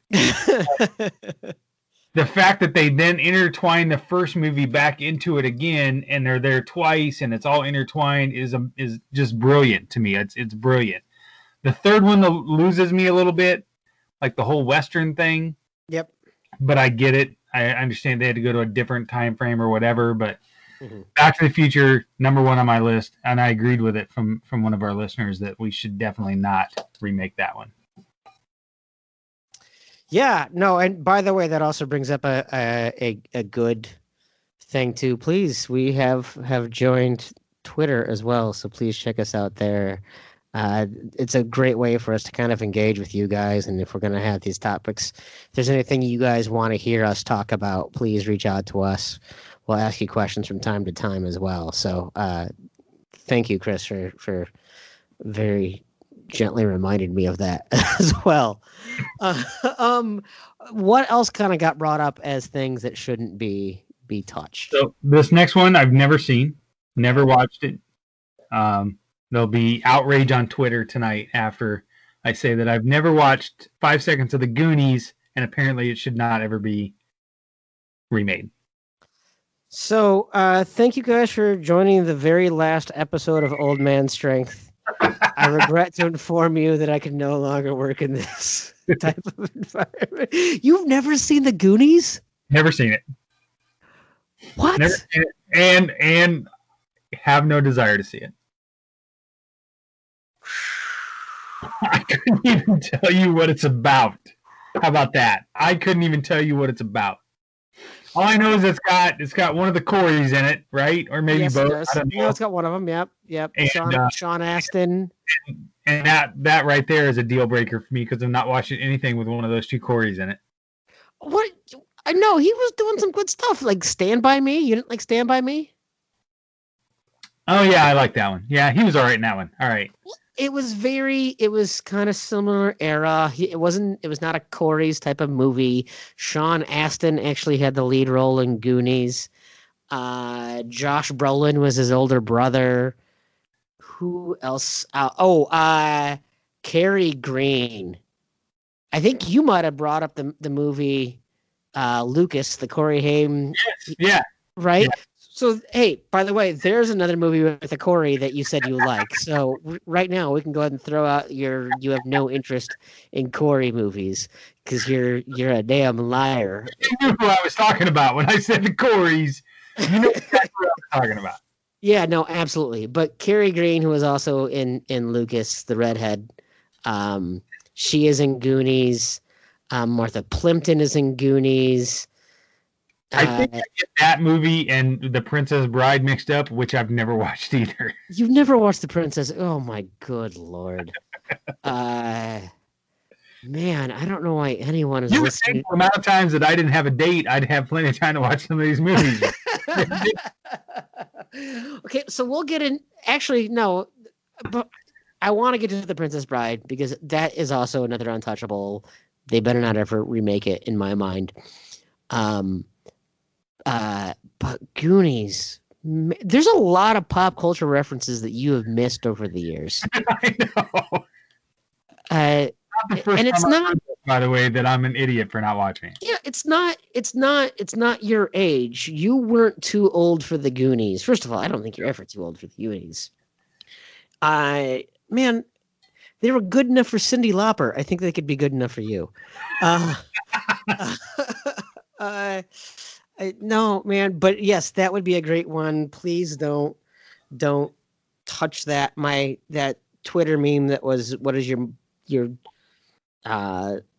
The fact that they then intertwine the first movie back into it again and they're there twice and it's all intertwined is just brilliant to me. It's brilliant. The third one loses me a little bit, like the whole Western thing. Yep. But I get it. I understand they had to go to a different time frame or whatever, but Back to the Future, number one on my list, and I agreed with it from one of our listeners that we should definitely not remake that one. Yeah, no, and by the way, that also brings up a good thing too. Please, we have joined Twitter as well, so please check us out there. It's a great way for us to kind of engage with you guys, and if we're going to have these topics, if there's anything you guys want to hear us talk about, please reach out to us. We'll ask you questions from time to time as well. So thank you, Chris, for very gently reminded me of that as well. What else kind of got brought up as things that shouldn't be touched? So this next one I've never seen, never watched it. There'll be outrage on Twitter tonight after I say that I've never watched 5 seconds of the Goonies, and apparently it should not ever be remade. So thank you guys for joining the very last episode of Old Man Strength. I regret to inform you that I can no longer work in this type of environment. You've never seen the Goonies? Never seen it. What? Never seen it. And have no desire to see it. I couldn't even tell you what it's about. How about that? I couldn't even tell you what it's about. All I know is it's got one of the Coreys in it, right? Or maybe yes, both. It does. I don't know. It's got one of them. Yep. And, Sean Astin. And that right there is a deal breaker for me because I'm not watching anything with one of those two Coreys in it. What? I know he was doing some good stuff, like Stand By Me. You didn't like Stand By Me? Oh yeah, I like that one. Yeah, he was all right in that one. All right. It was kind of similar era. It was not a Corey's type of movie. Sean Astin actually had the lead role in Goonies. Josh Brolin was his older brother. Who else? Cary Green. I think you might have brought up the movie Lucas, the Corey Haim. Yes, yeah. Right? Yeah. So, hey, by the way, there's another movie with a Corey that you said you like. So right now we can go ahead and throw out you have no interest in Corey movies because you're a damn liar. You knew who I was talking about when I said the Coreys. You know exactly what I was talking about. Yeah, no, absolutely. But Cary Green, who was also in Lucas, the redhead, she is in Goonies. Martha Plimpton is in Goonies. I think I get that movie and The Princess Bride mixed up, which I've never watched either. You've never watched The Princess? Oh my good lord! Man, I don't know why anyone is You would listening. think the amount of times that I didn't have a date, I'd have plenty of time to watch some of these movies. Okay, so we'll get in. Actually, no, but I want to get to The Princess Bride because that is also another untouchable. They better not ever remake it, in my mind. But Goonies, there's a lot of pop culture references that you have missed over the years. I know. And it's not, by the way, that I'm an idiot for not watching it. Yeah, it's not your age. You weren't too old for the Goonies. First of all, I don't think you're ever too old for the Goonies. Man, they were good enough for Cyndi Lauper. I think they could be good enough for you. No, man, but yes, that would be a great one. Please don't touch that. That Twitter meme that was, what is your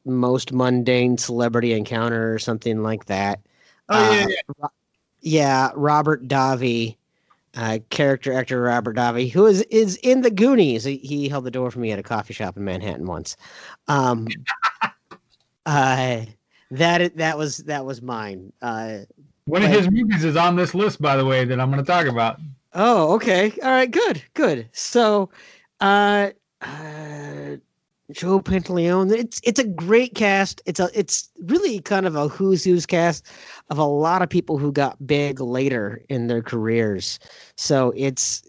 most mundane celebrity encounter or something like that. Oh yeah, Robert Davi, character actor Robert Davi, who is in the Goonies. He held the door for me at a coffee shop in Manhattan once. That was mine. One of his movies is on this list, by the way, that I'm going to talk about. Oh, okay. All right, good. So, Joe Pantoliano. It's a great cast. It's really kind of a who's cast of a lot of people who got big later in their careers. So it's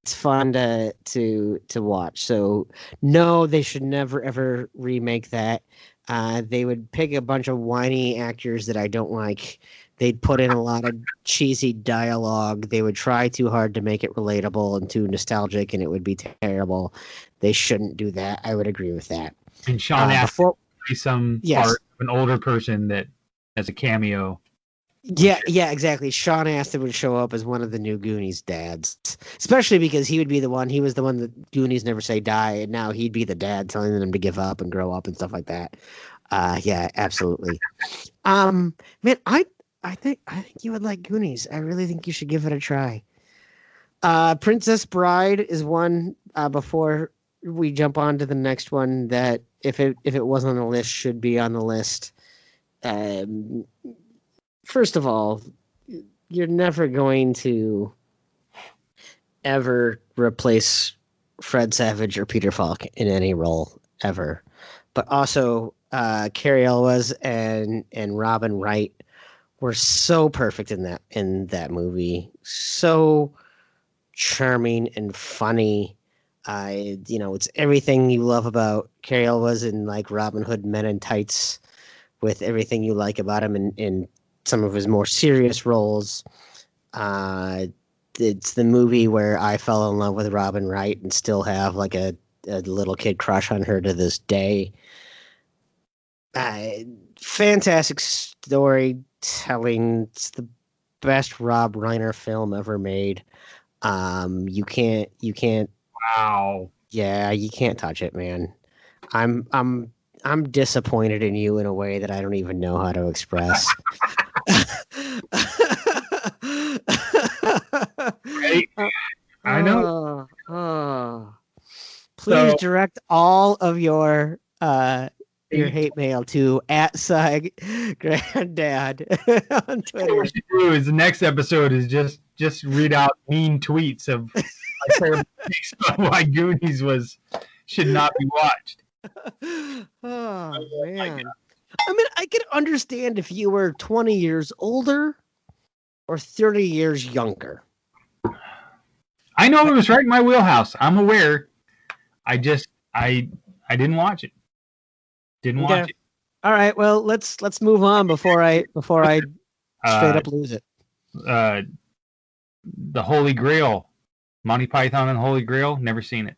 fun to watch. So no, they should never ever remake that. They would pick a bunch of whiny actors that I don't like. They'd put in a lot of cheesy dialogue. They would try too hard to make it relatable and too nostalgic, and it would be terrible. They shouldn't do that. I would agree with that. And Sean Astin play some part of an older person that has a cameo. Yeah, exactly. Sean Astin would show up as one of the new Goonies dads, especially because he would be the one. He was the one that Goonies never say die, and now he'd be the dad telling them to give up and grow up and stuff like that. Yeah, absolutely. Man, I think you would like Goonies. I really think you should give it a try. Princess Bride is one before we jump on to the next one that if it wasn't on the list should be on the list. First of all, you're never going to ever replace Fred Savage or Peter Falk in any role ever. But also, Cary Elwes and Robin Wright were so perfect in that movie. So charming and funny. It's everything you love about Cary Elwes in like Robin Hood Men in Tights, with everything you like about him in some of his more serious roles. it's the movie where I fell in love with Robin Wright and still have like a little kid crush on her to this day. Fantastic storytelling. It's the best Rob Reiner film ever made. You can't. Wow. Yeah, you can't touch it, man. I'm disappointed in you in a way that I don't even know how to express. Right? I know. Please direct all of your hate mail to @SAG-Granddad on Twitter. What we should do is the next episode is just read out mean tweets of why Goonies should not be watched. Oh man. I mean, I could understand if you were 20 years older or 30 years younger. I know it was right in my wheelhouse. I'm aware. I didn't watch it. Didn't watch it. All right, well, let's move on before I straight up lose it. The Holy Grail, Monty Python and the Holy Grail. Never seen it.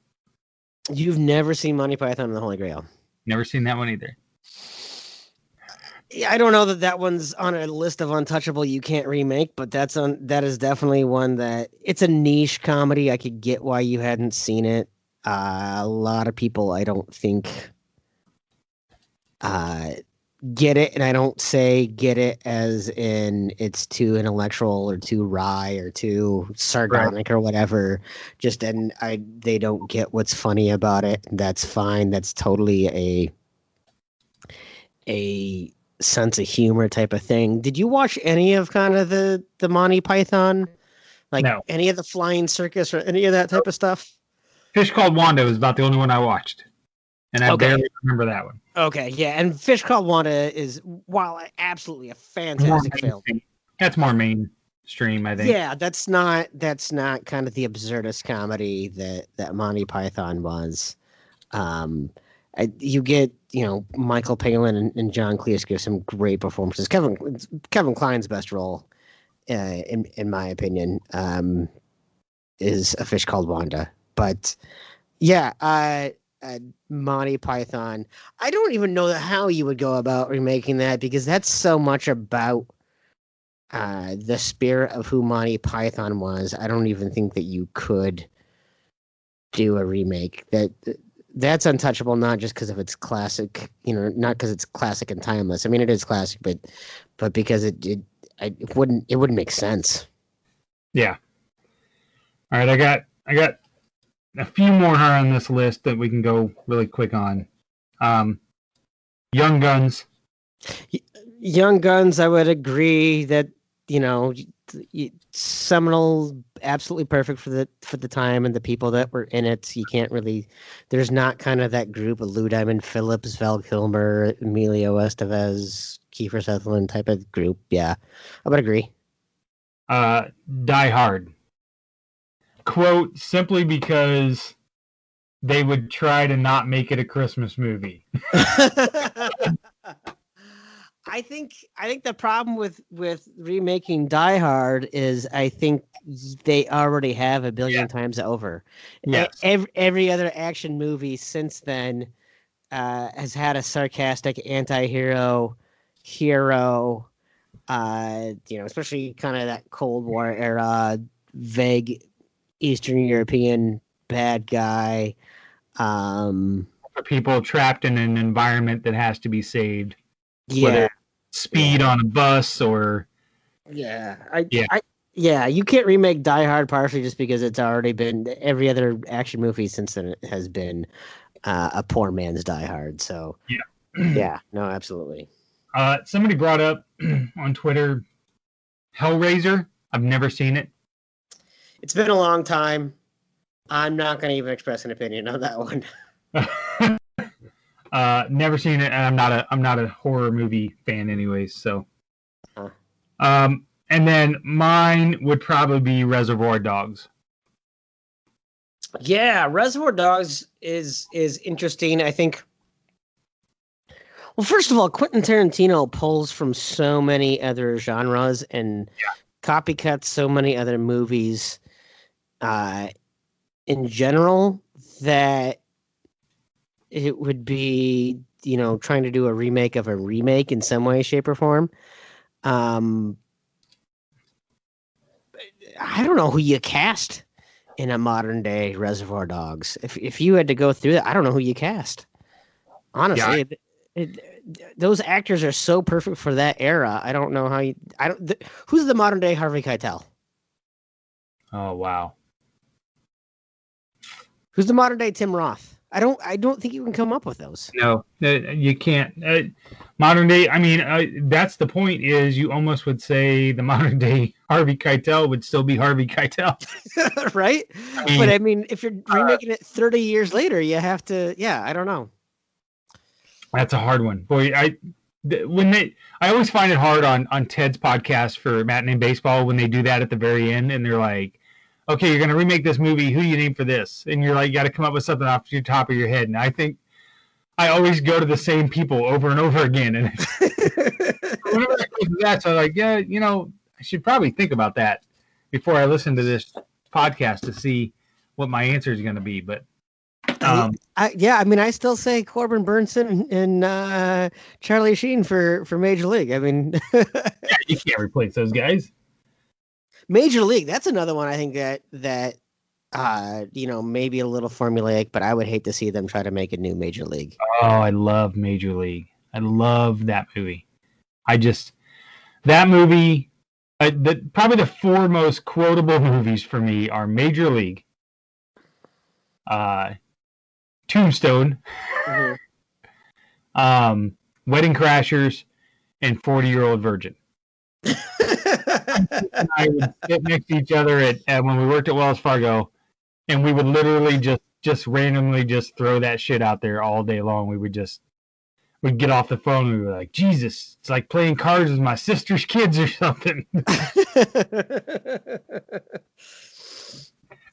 You've never seen Monty Python and the Holy Grail? Never seen that one either. Yeah, I don't know that one's on a list of untouchable you can't remake, but that is definitely one that it's a niche comedy. I could get why you hadn't seen it. A lot of people, I don't think, get it, and I don't say get it as in it's too intellectual or too wry or too sardonic or whatever. Just they don't get what's funny about it. That's fine. That's totally a sense of humor type of thing. Did you watch any of kind of the Monty Python, like No. any of the Flying Circus or any of that type of stuff? Fish Called Wanda was about the only one I watched, and I barely remember that one. Okay, yeah, and Fish Called Wanda is, while absolutely a fantastic film. That's more mainstream, I think. Yeah, that's not kind of the absurdist comedy that Monty Python was. You get, Michael Palin and John Cleese give some great performances. Kevin Kline's best role, in my opinion, is A Fish Called Wanda. But yeah, Monty Python. I don't even know how you would go about remaking that, because that's so much about the spirit of who Monty Python was. I don't even think that you could do a remake. That's untouchable, not just because of its classic, not because it's classic and timeless. I mean, it is classic, but because it wouldn't make sense. Yeah. All right, I got a few more on this list that we can go really quick on. Young Guns. Young Guns, I would agree that, seminal, absolutely perfect for the time and the people that were in it. You can't really, there's not kind of that group of Lou Diamond Phillips, Val Kilmer, Emilio Estevez, Kiefer Sutherland type of group. Yeah, I would agree. Die Hard. Quote, simply because they would try to not make it a Christmas movie. I think the problem with remaking Die Hard is I think they already have a billion times over. Yes. Every other action movie since then has had a sarcastic anti-hero, hero, especially kind of that Cold War era, vague Eastern European bad guy. For people trapped in an environment that has to be saved. Yeah. Whether speed on a bus or... Yeah. You can't remake Die Hard partially just because it's already been... Every other action movie since then has been a poor man's Die Hard. So, yeah, no, absolutely. Somebody brought up on Twitter Hellraiser. I've never seen it. It's been a long time. I'm not going to even express an opinion on that one. Never seen it, and I'm not a horror movie fan anyways, so. And then mine would probably be Reservoir Dogs. Yeah, Reservoir Dogs is interesting. I think. Well, first of all, Quentin Tarantino pulls from so many other genres and copycats so many other movies. in general, that it would be, trying to do a remake of a remake in some way, shape, or form. I don't know who you cast in a modern day Reservoir Dogs. If you had to go through that, I don't know who you cast. Honestly, those actors are so perfect for that era. I don't know how you. Who's the modern day Harvey Keitel? Oh wow. Who's the modern day Tim Roth? I don't think you can come up with those. No, you can't. Modern day. I mean, that's the point. Is you almost would say the modern day Harvey Keitel would still be Harvey Keitel, right? But I mean, if you're remaking it 30 years later, you have to. Yeah, I don't know. That's a hard one, boy. I always find it hard on Ted's podcast for Matinee Baseball when they do that at the very end, and they're like, okay, you're going to remake this movie. Who do you name for this? And you're like, you got to come up with something off the top of your head. And I think I always go to the same people over and over again. And whenever I go to that, so I'm like, yeah, I should probably think about that before I listen to this podcast to see what my answer is going to be. But I still say Corbin Burnson and Charlie Sheen for Major League. I mean, yeah, you can't replace those guys. Major League, that's another one I think that maybe a little formulaic, but I would hate to see them try to make a new Major League. Oh, I love Major League. I love that movie. That movie, probably the four most quotable movies for me are Major League, Tombstone, Wedding Crashers, and 40-Year-Old Virgin. And I would sit next to each other at when we worked at Wells Fargo, and we would literally just randomly just throw that shit out there all day long. We'd get off the phone and we were like, Jesus, it's like playing cards with my sister's kids or something.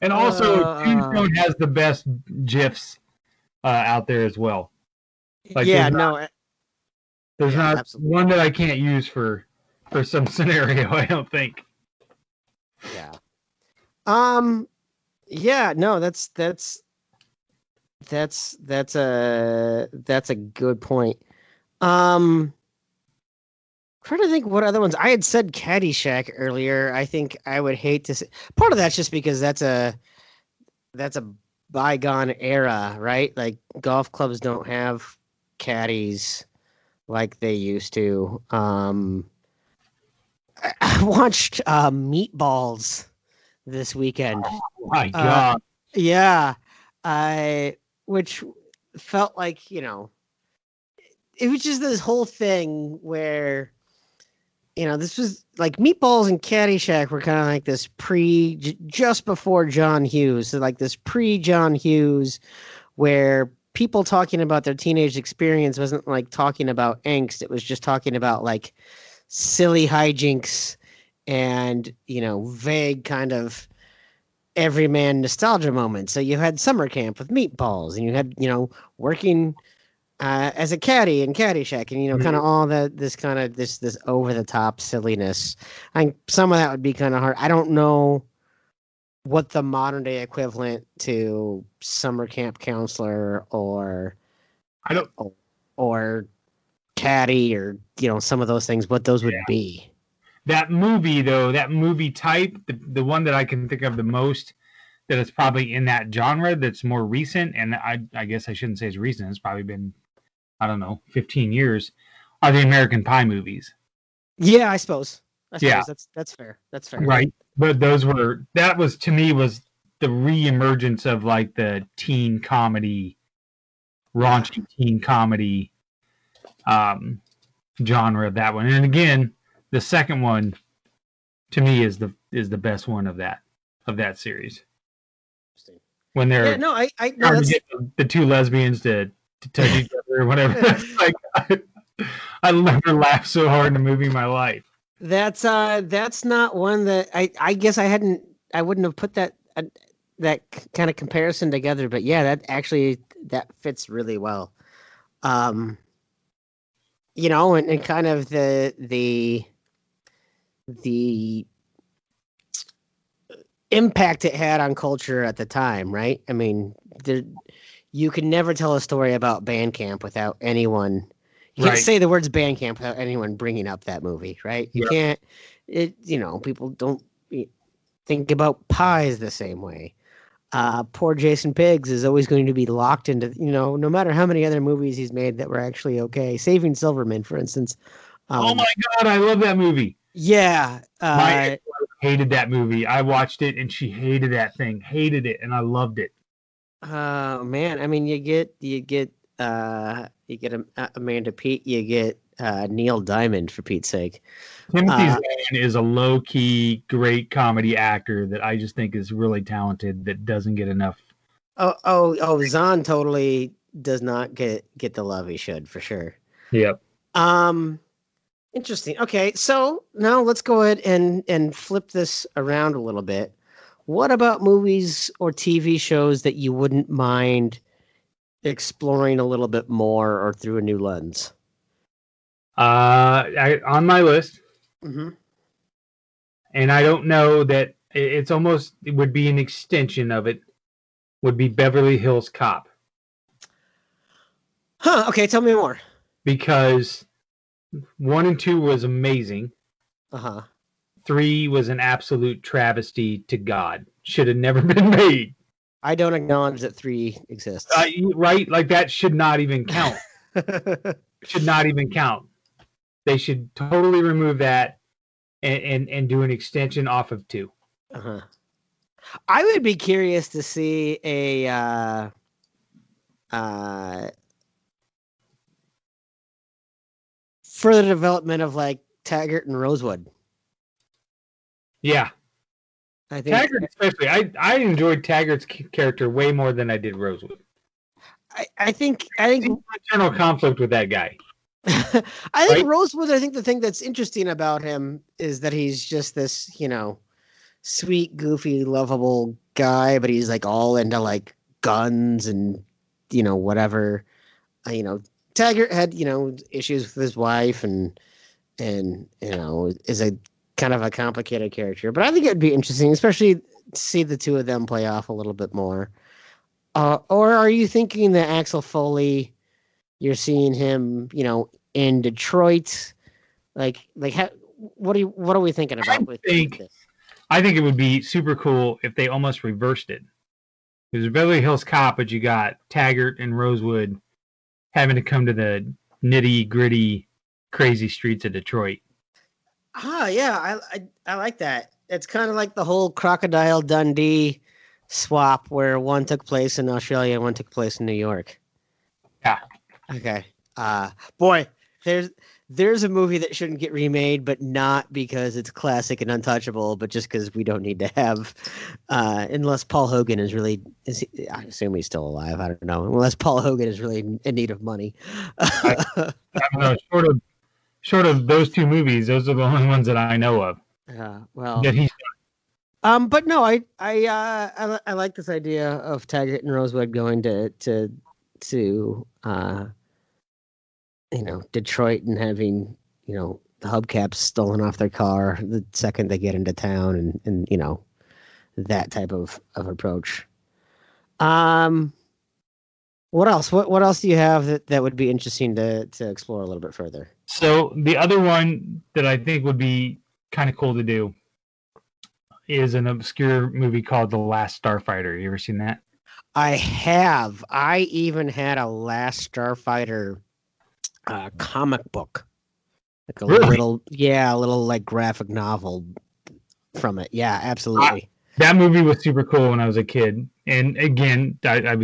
And also, Tombstone has the best GIFs out there as well. Like, there's not absolutely. One that I can't use for some scenario, I don't think. Yeah. Yeah, no, that's a good point. Trying to think what other ones. I had said Caddyshack earlier. I think I would hate to see. Part of that's just because that's a bygone era, right? Like golf clubs don't have caddies like they used to. I watched Meatballs this weekend. Oh my God. Yeah. Which felt like, it was just this whole thing where, this was like Meatballs and Caddyshack were kind of like this just before John Hughes. So like this pre-John Hughes where people talking about their teenage experience wasn't like talking about angst. It was just talking about like silly hijinks and, vague kind of everyman nostalgia moments. So you had summer camp with Meatballs, and you had, working as a caddy in Caddyshack, and, kind of all this kind of this over the top silliness. I think some of that would be kind of hard. I don't know what the modern day equivalent to summer camp counselor or caddy or some of those things, what those would be. That movie though, that movie type, the one that I can think of the most that is probably in that genre that's more recent, and I guess I shouldn't say it's recent, it's probably been, I don't know, 15 years, are the American Pie movies. Yeah, I suppose. Yeah. That's fair. Right. But that was to me was the re-emergence of like the teen comedy, raunchy teen comedy genre of that one. And again, the second one to me is the best one of that series. When they're trying to get the two lesbians to touch each other or whatever. Like I never laughed so hard in a movie in my life. That's not one that I guess I wouldn't have put that kind of comparison together, but yeah, that fits really well. And kind of the impact it had on culture at the time, right? I mean, you can never tell a story about Bandcamp without anyone. You can't Right. say the words Bandcamp without anyone bringing up that movie, right? You Yep. can't. People don't think about pies the same way. Poor Jason Biggs is always going to be locked into, no matter how many other movies he's made that were actually okay. Saving Silverman, for instance. Oh my God, I love that movie. Yeah. My ex-wife hated that movie. I watched it and she hated that thing, hated it, and I loved it. Man, I mean, you get Amanda Peet, you get Neil Diamond, for Pete's sake. Timothy Zahn is a low-key, great comedy actor that I just think is really talented that doesn't get enough. Zahn totally does not get the love he should, for sure. Yep. Interesting. Okay, so now let's go ahead and flip this around a little bit. What about movies or TV shows that you wouldn't mind exploring a little bit more or through a new lens? On my list, Mm-hmm. and I don't know that it would be an extension of it, would be Beverly Hills Cop. Huh, okay, tell me more. Because 1 and 2 was amazing. Uh-huh. 3 was an absolute travesty to God. Should have never been made. I don't acknowledge that 3 exists. Right? Like that should not even count. Should not even count. They should totally remove that and do an extension off of 2. Uh-huh. I would be curious to see a further development of like Taggart and Rosewood. Yeah. I think Taggart especially. I enjoyed Taggart's character way more than I did Rosewood. I think Internal conflict with that guy. I think Right? Rosewood, I think the thing that's interesting about him is that he's just this, sweet, goofy, lovable guy, but he's like all into like guns and, whatever. Taggart had, issues with his wife and is a kind of a complicated character. But I think it'd be interesting, especially to see the two of them play off a little bit more. Or are you thinking that Axel Foley, you're seeing him, in Detroit? What are we thinking about with this? I think it would be super cool if they almost reversed it. There's a Beverly Hills Cop, but you got Taggart and Rosewood having to come to the nitty gritty, crazy streets of Detroit. Yeah, I like that. It's kind of like the whole Crocodile Dundee swap where one took place in Australia and one took place in New York. Yeah. Okay. Boy, there's a movie that shouldn't get remade, but not because it's classic and untouchable, but just because we don't need to have, unless Paul Hogan I assume he's still alive. I don't know. Unless Paul Hogan is really in need of money. I don't know. Short of those 2 movies, those are the only ones that I know of. Well, that he's but no, I like this idea of Taggart and Rosewood going to Detroit and having, the hubcaps stolen off their car the second they get into town and that type of approach. What else? What else do you have that would be interesting to explore a little bit further? So the other one that I think would be kind of cool to do is an obscure movie called The Last Starfighter. You ever seen that? I have. I even had a Last Starfighter comic book, like a Really? little like graphic novel from it. Yeah, absolutely. That movie was super cool when I was a kid, and again, I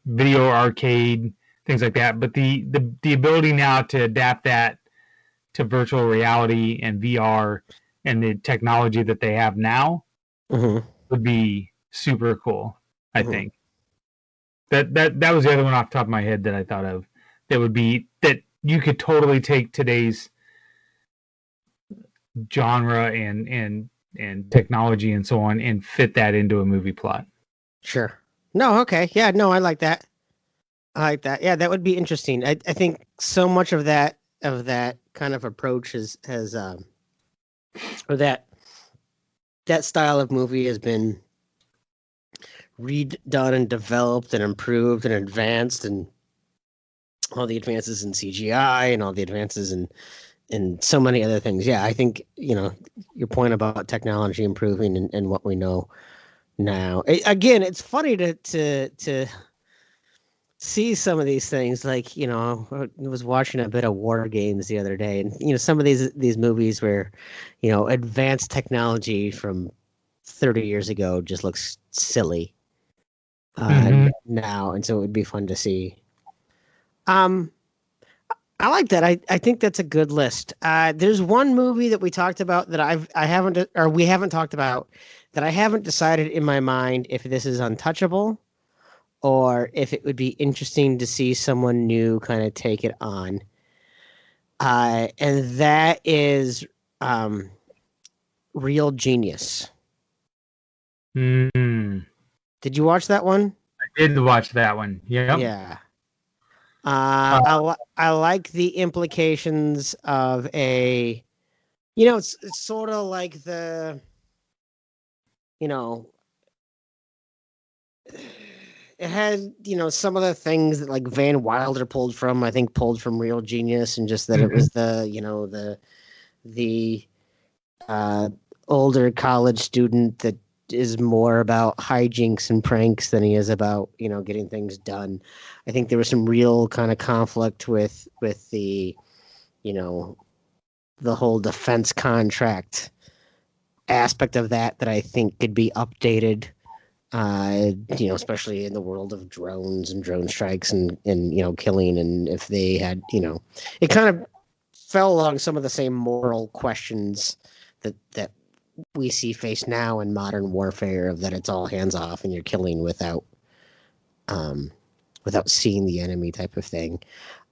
video arcade, things like that. But the ability now to adapt that to virtual reality and VR and the technology that they have now would be super cool. I think that was the other one off the top of my head that I thought of. That would be that you could totally take today's genre and technology and so on and fit that into a movie plot. Sure. No, okay. Yeah, no, I like that. Yeah, that would be interesting. I think so much of that kind of approach has or that that style of movie has been redone and developed and improved and advanced, and all the advances in CGI and all the advances in so many other things. Yeah, I think, your point about technology improving and what we know now. Again, it's funny to see some of these things. Like, I was watching a bit of War Games the other day, and some of these movies where advanced technology from 30 years ago just looks silly now, and so it would be fun to see. I like that. I think that's a good list. There's one movie that we talked about that we haven't talked about, that I haven't decided in my mind if this is untouchable or if it would be interesting to see someone new kind of take it on. And that is Real Genius. Mm. Did you watch that one? I did watch that one. Yep. Yeah. I like the implications of it's sort of like it had, some of the things that like Van Wilder pulled from Real Genius, and just that it was the older college student that is more about hijinks and pranks than he is about, getting things done. I think there was some real kind of conflict with the, the whole defense contract aspect of that I think could be updated, especially in the world of drones and drone strikes and killing. And if they had, it kind of fell along some of the same moral questions that we see faced now in modern warfare, of that it's all hands off and you're killing without seeing the enemy type of thing.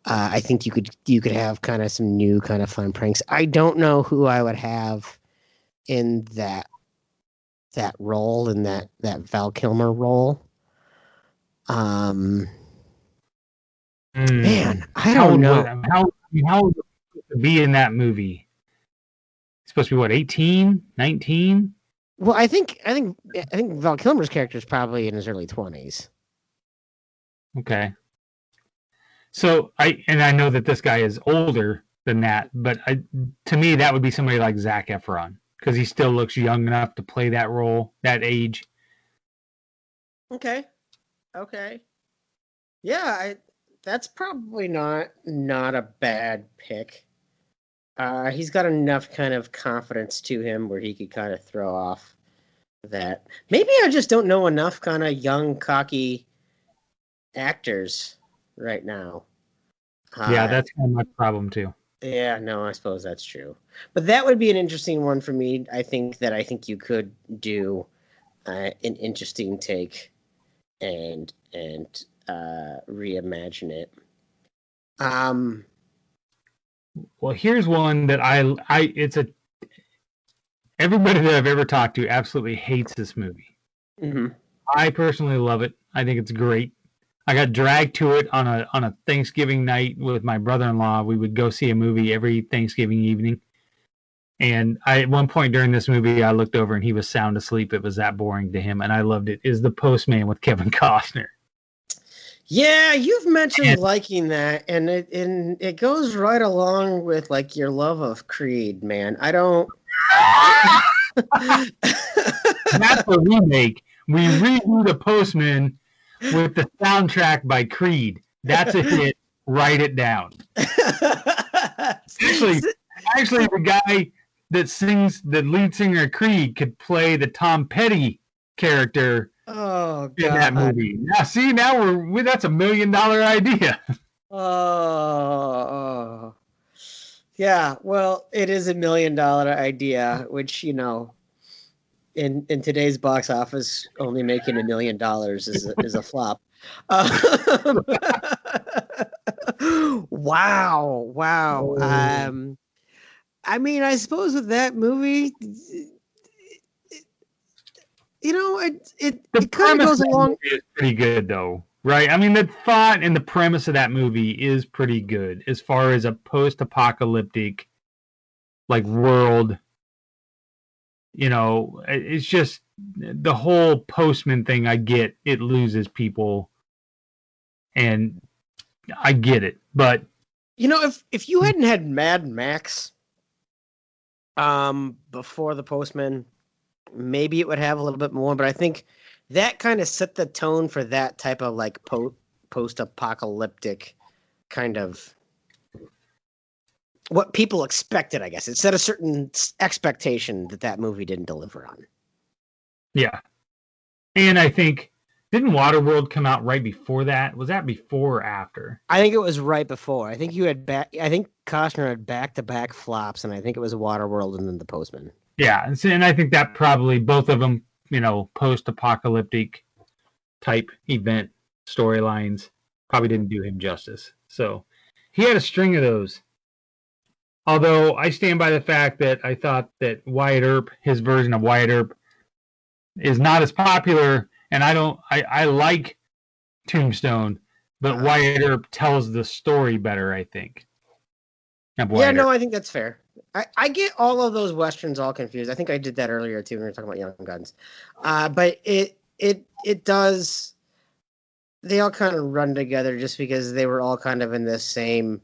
I think you could have kind of some new kind of fun pranks. I don't know who I would have in that role, in that Val Kilmer role. Man, I don't know. How would it be in that movie? Supposed to be what, 18, 19? Well, I think Val Kilmer's character is probably in his early 20s. Okay. So I know that this guy is older than that, but to me that would be somebody like Zac Efron, because he still looks young enough to play that role, that age. Okay. Yeah, that's probably not a bad pick. He's got enough kind of confidence to him where he could kind of throw off that. Maybe I just don't know enough kind of young, cocky actors right now. Yeah, that's kind of my problem too. Yeah, no, I suppose that's true. But that would be an interesting one for me. I think you could do an interesting take and reimagine it. Well, here's one that everybody that I've ever talked to absolutely hates this movie. Mm-hmm. I personally love it. I think it's great. I got dragged to it on a Thanksgiving night with my brother-in-law. We would go see a movie every Thanksgiving evening. And at one point during this movie, I looked over and he was sound asleep. It was that boring to him, and I loved it. Is The Postman with Kevin Costner. Yeah, you've mentioned liking that, and it goes right along with like your love of Creed, man. I don't. That's a remake. We redo The Postman with the soundtrack by Creed. That's a hit. Write it down. Actually, the guy that sings, the lead singer of Creed, could play the Tom Petty character. Oh, God. In that movie. Now, see, that's $1 million idea. Oh. Yeah, well, it is $1 million idea, which, in today's box office, only making $1 million is a flop. Wow. I mean, I suppose with that movie, it kind of goes along. Is pretty good, though, right? I mean, the thought and the premise of that movie is pretty good as far as a post-apocalyptic, like, world It's just the whole Postman thing. I get it loses people, and I get it, but if you hadn't had Mad Max before the Postman, maybe it would have a little bit more, but I think that kind of set the tone for that type of like post-apocalyptic kind of what people expected, I guess. It set a certain expectation that movie didn't deliver on. Yeah. And I think, didn't Waterworld come out right before that? Was that before or after? I think it was right before. I think Costner had back-to-back flops, and I think it was Waterworld and then The Postman. Yeah, and I think that probably both of them, post-apocalyptic type event storylines probably didn't do him justice. So he had a string of those. Although I stand by the fact that I thought that Wyatt Earp, his version of Wyatt Earp, is not as popular, and I like Tombstone, but Wyatt Earp tells the story better, I think. Yeah, no, I think that's fair. I get all of those Westerns all confused. I think I did that earlier, too, when we were talking about Young Guns. But it does... They all kind of run together just because they were all kind of in this same...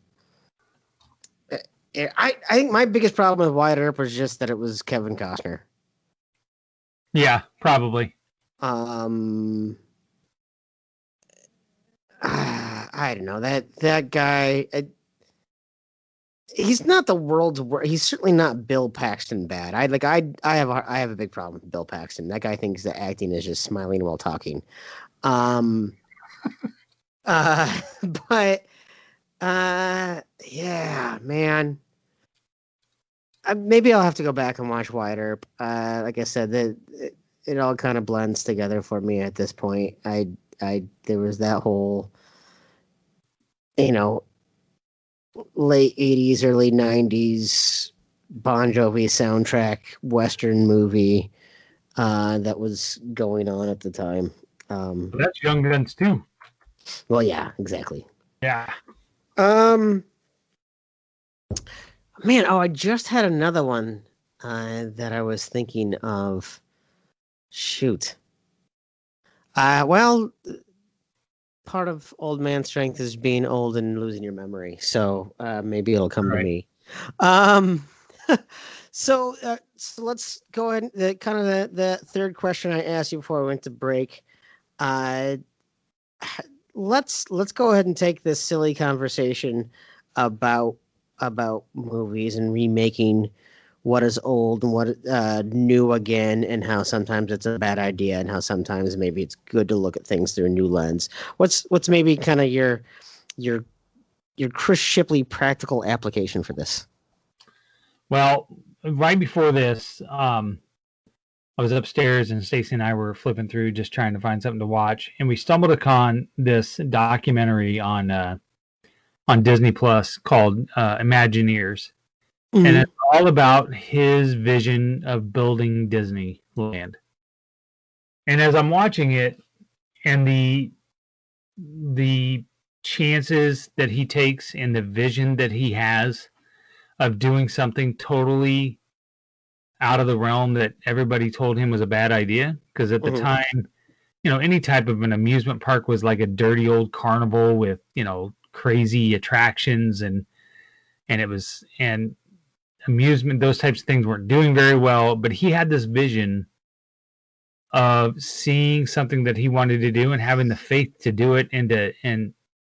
I think my biggest problem with Wyatt Earp was just that it was Kevin Costner. Yeah, probably. I don't know, that guy. He's not the world's worst. He's certainly not Bill Paxton bad. I have a big problem with Bill Paxton. That guy thinks that acting is just smiling while talking. But yeah, man. Maybe I'll have to go back and watch Wyatt Earp. Like I said, it all kind of blends together for me at this point. There was that whole, late 80s, early 90s Bon Jovi soundtrack Western movie that was going on at the time. That's Young Guns too. Well, yeah, exactly. Yeah. Man, I just had another one that I was thinking of. Shoot. Well, part of old man strength is being old and losing your memory. So maybe it'll come to me. So let's go ahead. The third question I asked you before I went to break. Let's go ahead and take this silly conversation about movies and remaking what is old and what new again, and how sometimes it's a bad idea and how sometimes maybe it's good to look at things through a new lens. What's maybe kind of your Chris Shipley practical application for this? Well, right before this, I was upstairs and Stacey and I were flipping through just trying to find something to watch, and we stumbled upon this documentary on Disney Plus called Imagineers. Mm-hmm. And it's all about his vision of building Disneyland. And as I'm watching it, and the chances that he takes and the vision that he has of doing something totally out of the realm that everybody told him was a bad idea. Because at the time, any type of an amusement park was like a dirty old carnival with, crazy attractions and amusement, those types of things weren't doing very well, but he had this vision of seeing something that he wanted to do and having the faith to do it, and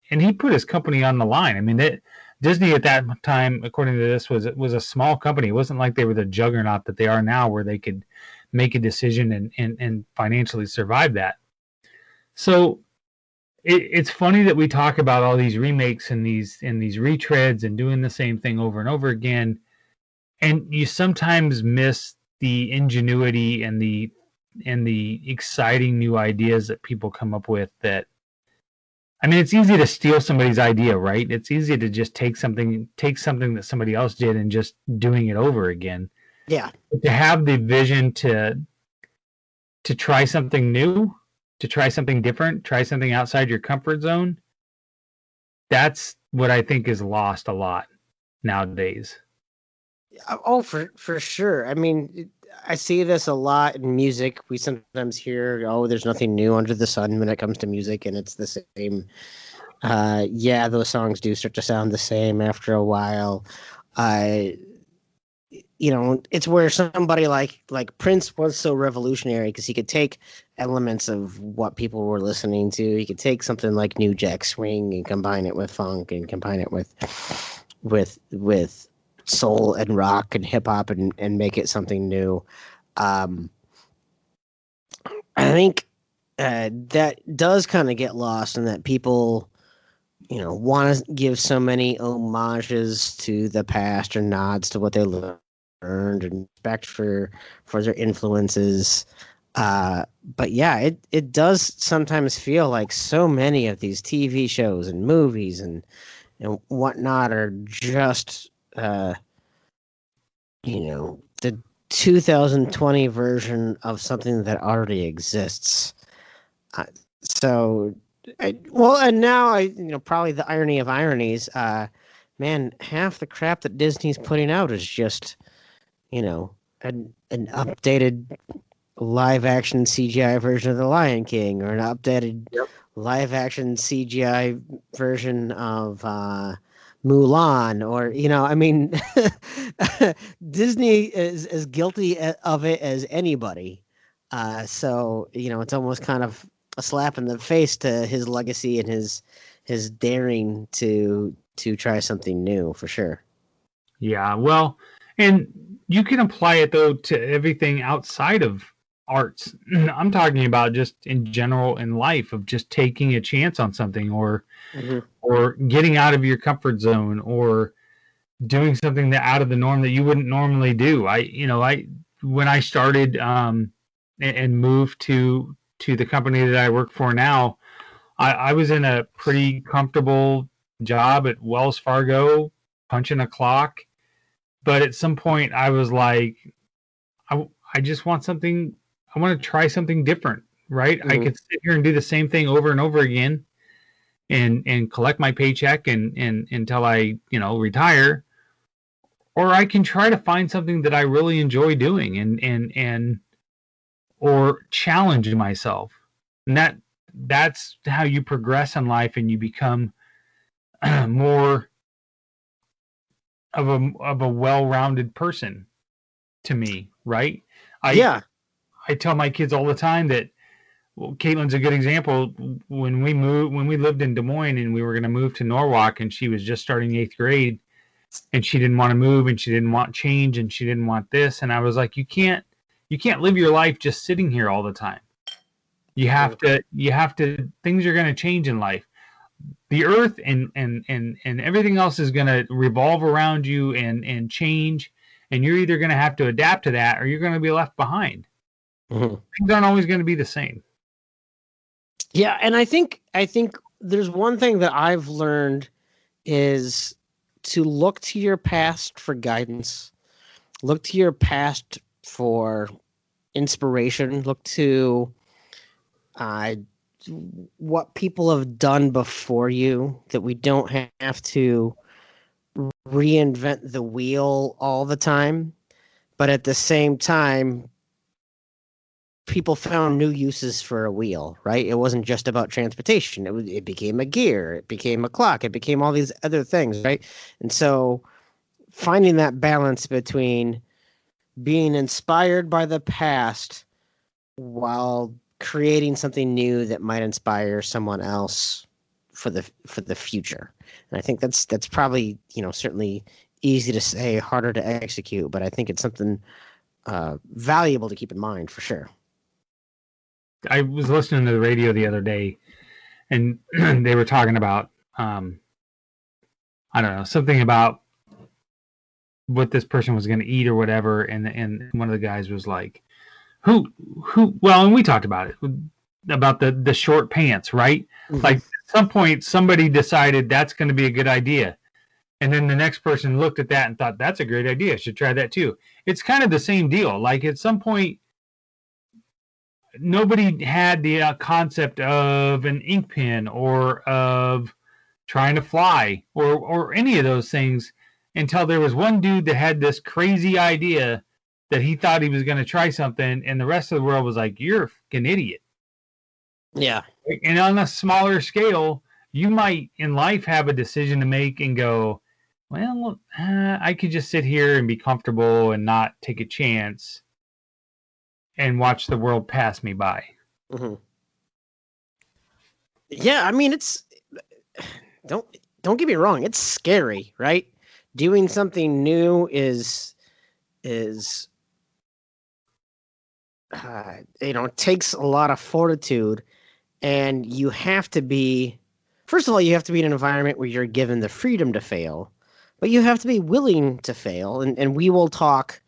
he put his company on the line. I mean, Disney at that time, according to this, was a small company. It wasn't like they were the juggernaut that they are now, where they could make a decision and financially survive that. So it's funny that we talk about all these remakes and these retreads and doing the same thing over and over again. And you sometimes miss the ingenuity and the exciting new ideas that people come up with. That, I mean, it's easy to steal somebody's idea, right? It's easy to just take something that somebody else did and just doing it over again. Yeah. But to have the vision to try something new, to try something different, try something outside your comfort zone, that's what I think is lost a lot nowadays. Oh, for sure. I mean, I see this a lot in music. We sometimes hear, "Oh, there's nothing new under the sun" when it comes to music, and it's the same. Yeah, those songs do start to sound the same after a while. It's where somebody like Prince was so revolutionary because he could take elements of what people were listening to. He could take something like New Jack Swing and combine it with funk and combine it with soul and rock and hip hop and make it something new. I think that does kind of get lost in that people, want to give so many homages to the past or nods to what they learned and respect for their influences. But yeah, it does sometimes feel like so many of these TV shows and movies and whatnot are just the 2020 version of something that already exists. And now probably the irony of ironies, man, half the crap that Disney's putting out is just, an updated live action CGI version of The Lion King or an updated live action CGI version of Mulan, or Disney is as guilty of it as anybody. So it's almost kind of a slap in the face to his legacy and his daring to try something new, for sure. Yeah, well, and you can apply it though to everything outside of arts. I'm talking about just in general in life, of just taking a chance on something, or getting out of your comfort zone, or doing something that out of the norm that you wouldn't normally do. When I started and moved to the company that I work for now, I was in a pretty comfortable job at Wells Fargo, punching a clock. But at some point I was like, I just want something. I want to try something different, right? I could sit here and do the same thing over and over again and collect my paycheck and until I, retire. Or I can try to find something that I really enjoy doing and or challenge myself. And that's how you progress in life, and you become more of a well-rounded person, to me, right? I tell my kids all the time that, well, Caitlin's a good example. When we lived in Des Moines and we were going to move to Norwalk, and she was just starting 8th grade, and she didn't want to move, and she didn't want change, and she didn't want this. And I was like, you can't live your life just sitting here all the time. You have to, things are going to change in life. The earth and everything else is going to revolve around you and change. And you're either going to have to adapt to that, or you're going to be left behind. Things aren't always going to be the same. Yeah. And I think there's one thing that I've learned is to look to your past for guidance, look to your past for inspiration, look to what people have done before you, that we don't have to reinvent the wheel all the time. But at the same time, people found new uses for a wheel, right? It wasn't just about transportation. It became a gear, it became a clock, it became all these other things, right? And so finding that balance between being inspired by the past while creating something new that might inspire someone else for the future. And I think that's probably, certainly easy to say, harder to execute, but I think it's something valuable to keep in mind, for sure. I was listening to the radio the other day, and they were talking about, I don't know, something about what this person was going to eat or whatever. And one of the guys was like, well, and we talked about it, about the short pants, right? Like at some point somebody decided that's going to be a good idea. And then the next person looked at that and thought, that's a great idea, I should try that too. It's kind of the same deal. Like at some point, nobody had the concept of an ink pen or of trying to fly or any of those things until there was one dude that had this crazy idea that he thought he was going to try something, and the rest of the world was like, "You're a fucking idiot." Yeah. And on a smaller scale, you might in life have a decision to make and go, "Well, I could just sit here and be comfortable and not take a chance and watch the world pass me by." Mm-hmm. Yeah, I mean, don't get me wrong, it's scary, right? Doing something new is it takes a lot of fortitude, and you have to be, first of all, you have to be in an environment where you're given the freedom to fail, but you have to be willing to fail. And we will talk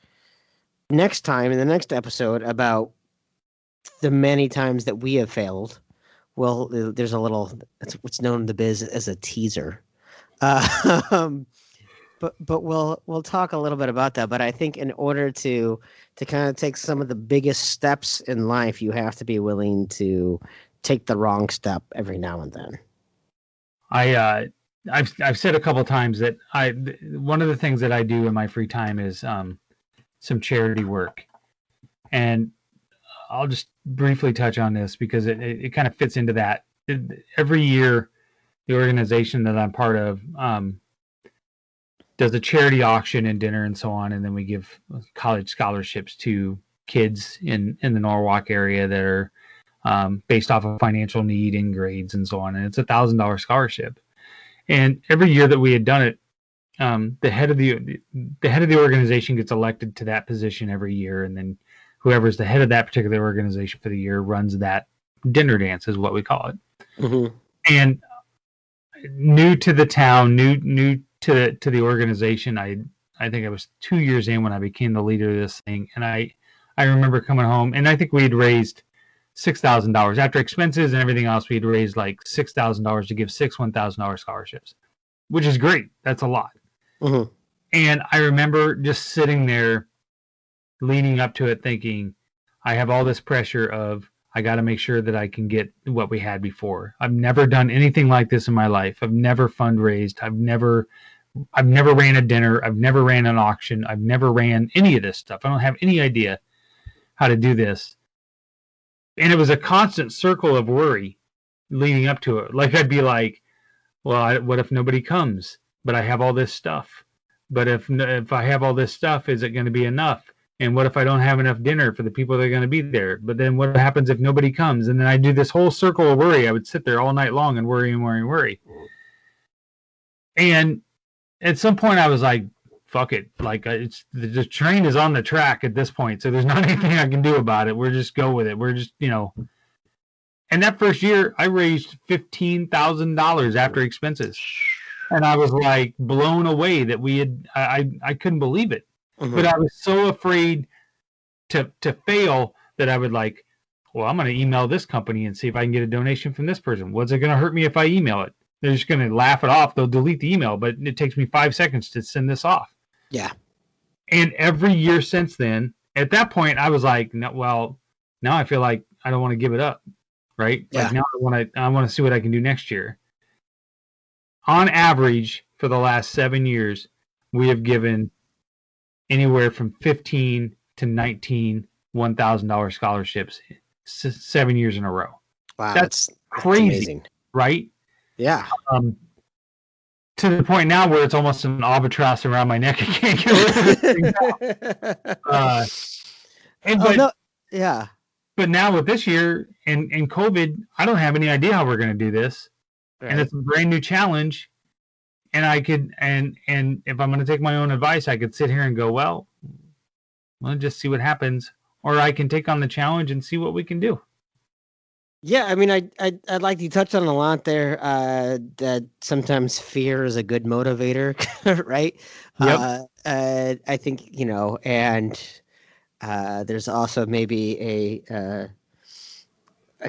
next time in the next episode about the many times that we have failed. Well, there's a little, that's what's known in the biz as a teaser. But we'll talk a little bit about that. But I think in order to kind of take some of the biggest steps in life, you have to be willing to take the wrong step every now and then. I've said a couple of times that one of the things that I do in my free time is some charity work, and I'll just briefly touch on this because it kind of fits into that. Every year, the organization that I'm part of does a charity auction and dinner and so on, and then we give college scholarships to kids in the Norwalk area that are based off of financial need and grades and so on, and it's $1,000 scholarship. And every year that we had done it, the head of the organization gets elected to that position every year, and then whoever's the head of that particular organization for the year runs that dinner dance, is what we call it. Mm-hmm. And new to the town, new to the organization, I think I was 2 years in when I became the leader of this thing, and I remember coming home, and I think we had raised $6,000 after expenses and everything else. We had raised like $6,000 to give 6 $1,000 scholarships, which is great. That's a lot. Mm-hmm. And I remember just sitting there leading up to it thinking, I have all this pressure of, I got to make sure that I can get what we had before. I've never done anything like this in my life. I've never fundraised. I've never ran a dinner. I've never ran an auction. I've never ran any of this stuff. I don't have any idea how to do this. And it was a constant circle of worry leading up to it. Like I'd be like, well, what if nobody comes? But I have all this stuff. But if I have all this stuff, is it going to be enough? And what if I don't have enough dinner for the people that are going to be there? But then what happens if nobody comes? And then I do this whole circle of worry. I would sit there all night long and worry and worry and worry. And at some point I was like, fuck it. Like the train is on the track at this point. So there's not anything I can do about it. We're just go with it. We're just, And that first year I raised $15,000 after expenses. And I was like blown away that we had, I couldn't believe it. Mm-hmm. But I was so afraid to fail that I would like, well, I'm going to email this company and see if I can get a donation from this person. What's it going to hurt me if I email it? They're just going to laugh it off. They'll delete the email, but it takes me 5 seconds to send this off. Yeah. And every year since then, at that point, I was like, no, well, now I feel like I don't want to give it up, right? Yeah. Like now I want to see what I can do next year. On average, for the last 7 years, we have given anywhere from 15 to 19 $1,000 scholarships 7 years in a row. Wow, that's crazy, amazing. Right? Yeah. To the point now where it's almost an albatross around my neck. I can't get rid of it. But now with this year and COVID, I don't have any idea how we're going to do this. Right. And it's a brand new challenge. And I could, and if I'm going to take my own advice, I could sit here and go, well, just see what happens. Or I can take on the challenge and see what we can do. Yeah, I mean, I'd like you touched on a lot there. That sometimes fear is a good motivator, right? Yep. I think and there's also maybe a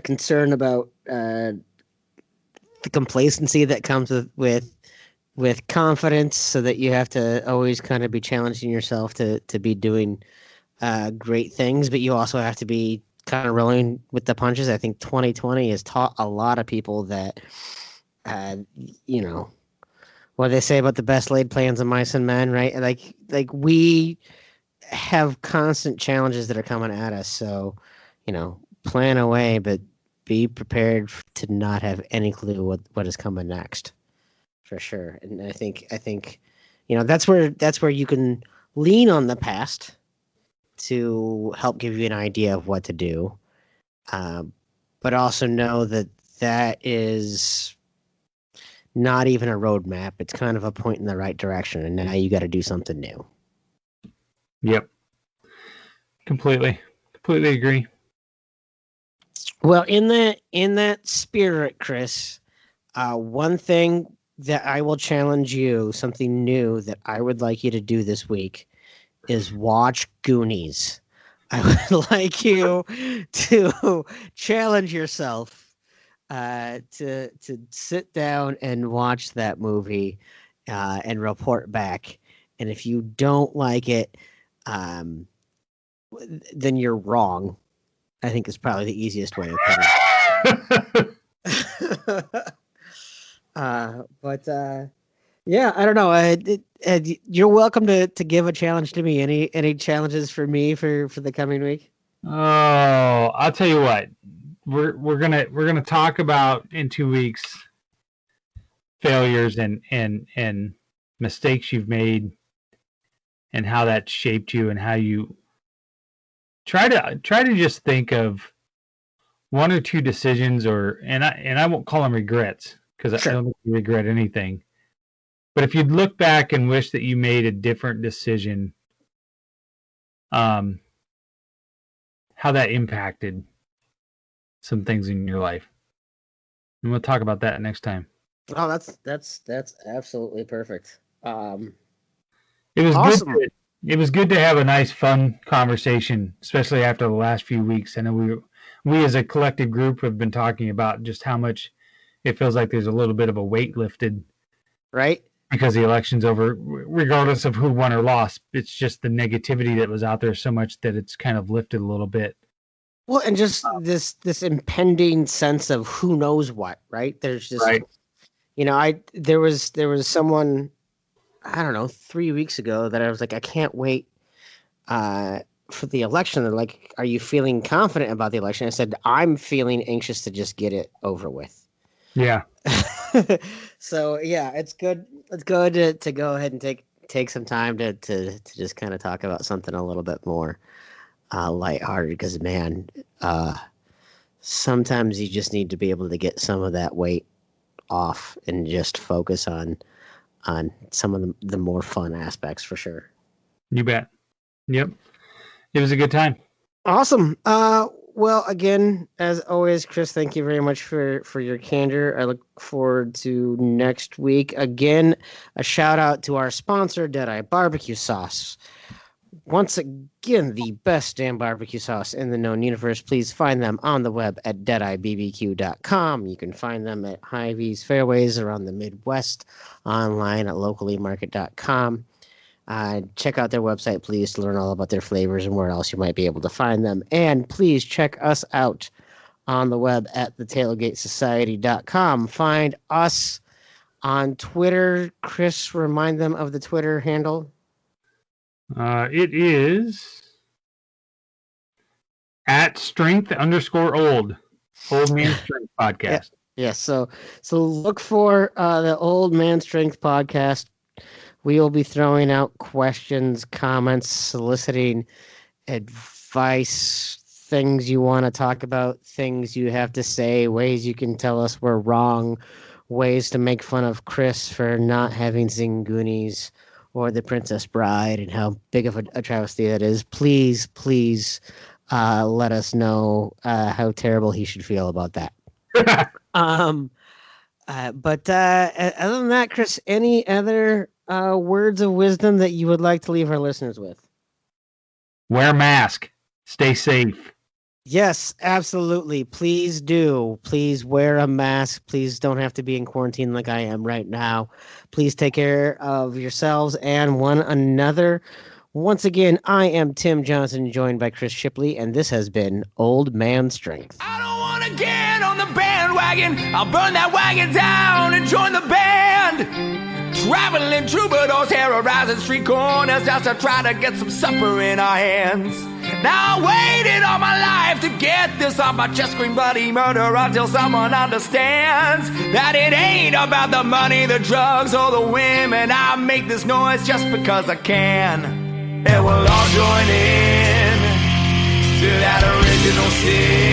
concern about the complacency that comes with confidence, so that you have to always kind of be challenging yourself to be doing great things, but you also have to be kind of rolling with the punches. I think 2020 has taught a lot of people that, what they say about the best laid plans of mice and men, right? Like we have constant challenges that are coming at us. So, plan away, but be prepared to not have any clue what is coming next, for sure. And I think that's where you can lean on the past to help give you an idea of what to do, but also know that is not even a roadmap. It's kind of a point in the right direction, and now you got to do something new. Yep. Completely agree. Well, in that spirit, Chris, one thing that I will challenge you, something new that I would like you to do this week, is watch Goonies. I would like you to challenge yourself to sit down and watch that movie and report back. And if you don't like it, then you're wrong. I think is probably the easiest way of putting it. Yeah, I don't know. You're welcome to give a challenge to me. Any challenges for me for the coming week? Oh, I'll tell you what. We're gonna talk about in 2 weeks failures and mistakes you've made and how that shaped you and how you try to just think of one or two decisions and I won't call them regrets because Sure. I don't think you regret anything. But if you'd look back and wish that you made a different decision, how that impacted some things in your life. And we'll talk about that next time. Oh, that's absolutely perfect. It was Awesome. good. It was good to have a nice, fun conversation, especially after the last few weeks. I know we as a collective group have been talking about just how much it feels like there's a little bit of a weight lifted, Right? because the election's over, regardless of who won or lost. It's just the negativity that was out there so much that it's kind of lifted a little bit. Well, and just this impending sense of who knows what, right? There's just, Right. there was someone, I don't know, 3 weeks ago that I was like, I can't wait for the election. They're like, are you feeling confident about the election? I said, I'm feeling anxious to just get it over with. Yeah. So yeah, it's good. It's good to go ahead and take some time to just kind of talk about something a little bit more lighthearted, because man, sometimes you just need to be able to get some of that weight off and just focus on some of the more fun aspects, for sure. You bet. Yep. It was a good time. Awesome. Well, again, as always, Chris, thank you very much for your candor. I look forward to next week. Again, a shout out to our sponsor, Deadeye Barbecue Sauce. Once again, the best damn barbecue sauce in the known universe. Please find them on the web at deadeyebbq.com. You can find them at Hy-Vee's Fairways around the Midwest, online at locallymarket.com. Check out their website, please, to learn all about their flavors and where else you might be able to find them. And please check us out on the web at thetailgatesociety.com. Find us on Twitter. Chris, remind them of the Twitter handle. It is at @strength_old man strength podcast. Yes, so look for the Old Man Strength podcast. We will be throwing out questions, comments, soliciting advice, things you want to talk about, things you have to say, ways you can tell us we're wrong, ways to make fun of Chris for not having seen Goonies or The Princess Bride and how big of a travesty that is. Please let us know how terrible he should feel about that. But other than that, Chris, any other words of wisdom that you would like to leave our listeners with? Wear a mask. Stay safe. Yes, absolutely. Please do. Please wear a mask. Please don't have to be in quarantine like I am right now. Please take care of yourselves and one another. Once again, I am Tim Johnson, joined by Chris Shipley, and this has been Old Man Strength. I don't want to get on the bandwagon. I'll burn that wagon down and join the band. Traveling troubadours terrorizing street corners just to try to get some supper in our hands. Now I waited all my life to get this off my chest, scream bloody murder until someone understands that it ain't about the money, the drugs, or the women. I make this noise just because I can. And we'll all join in to that original sin.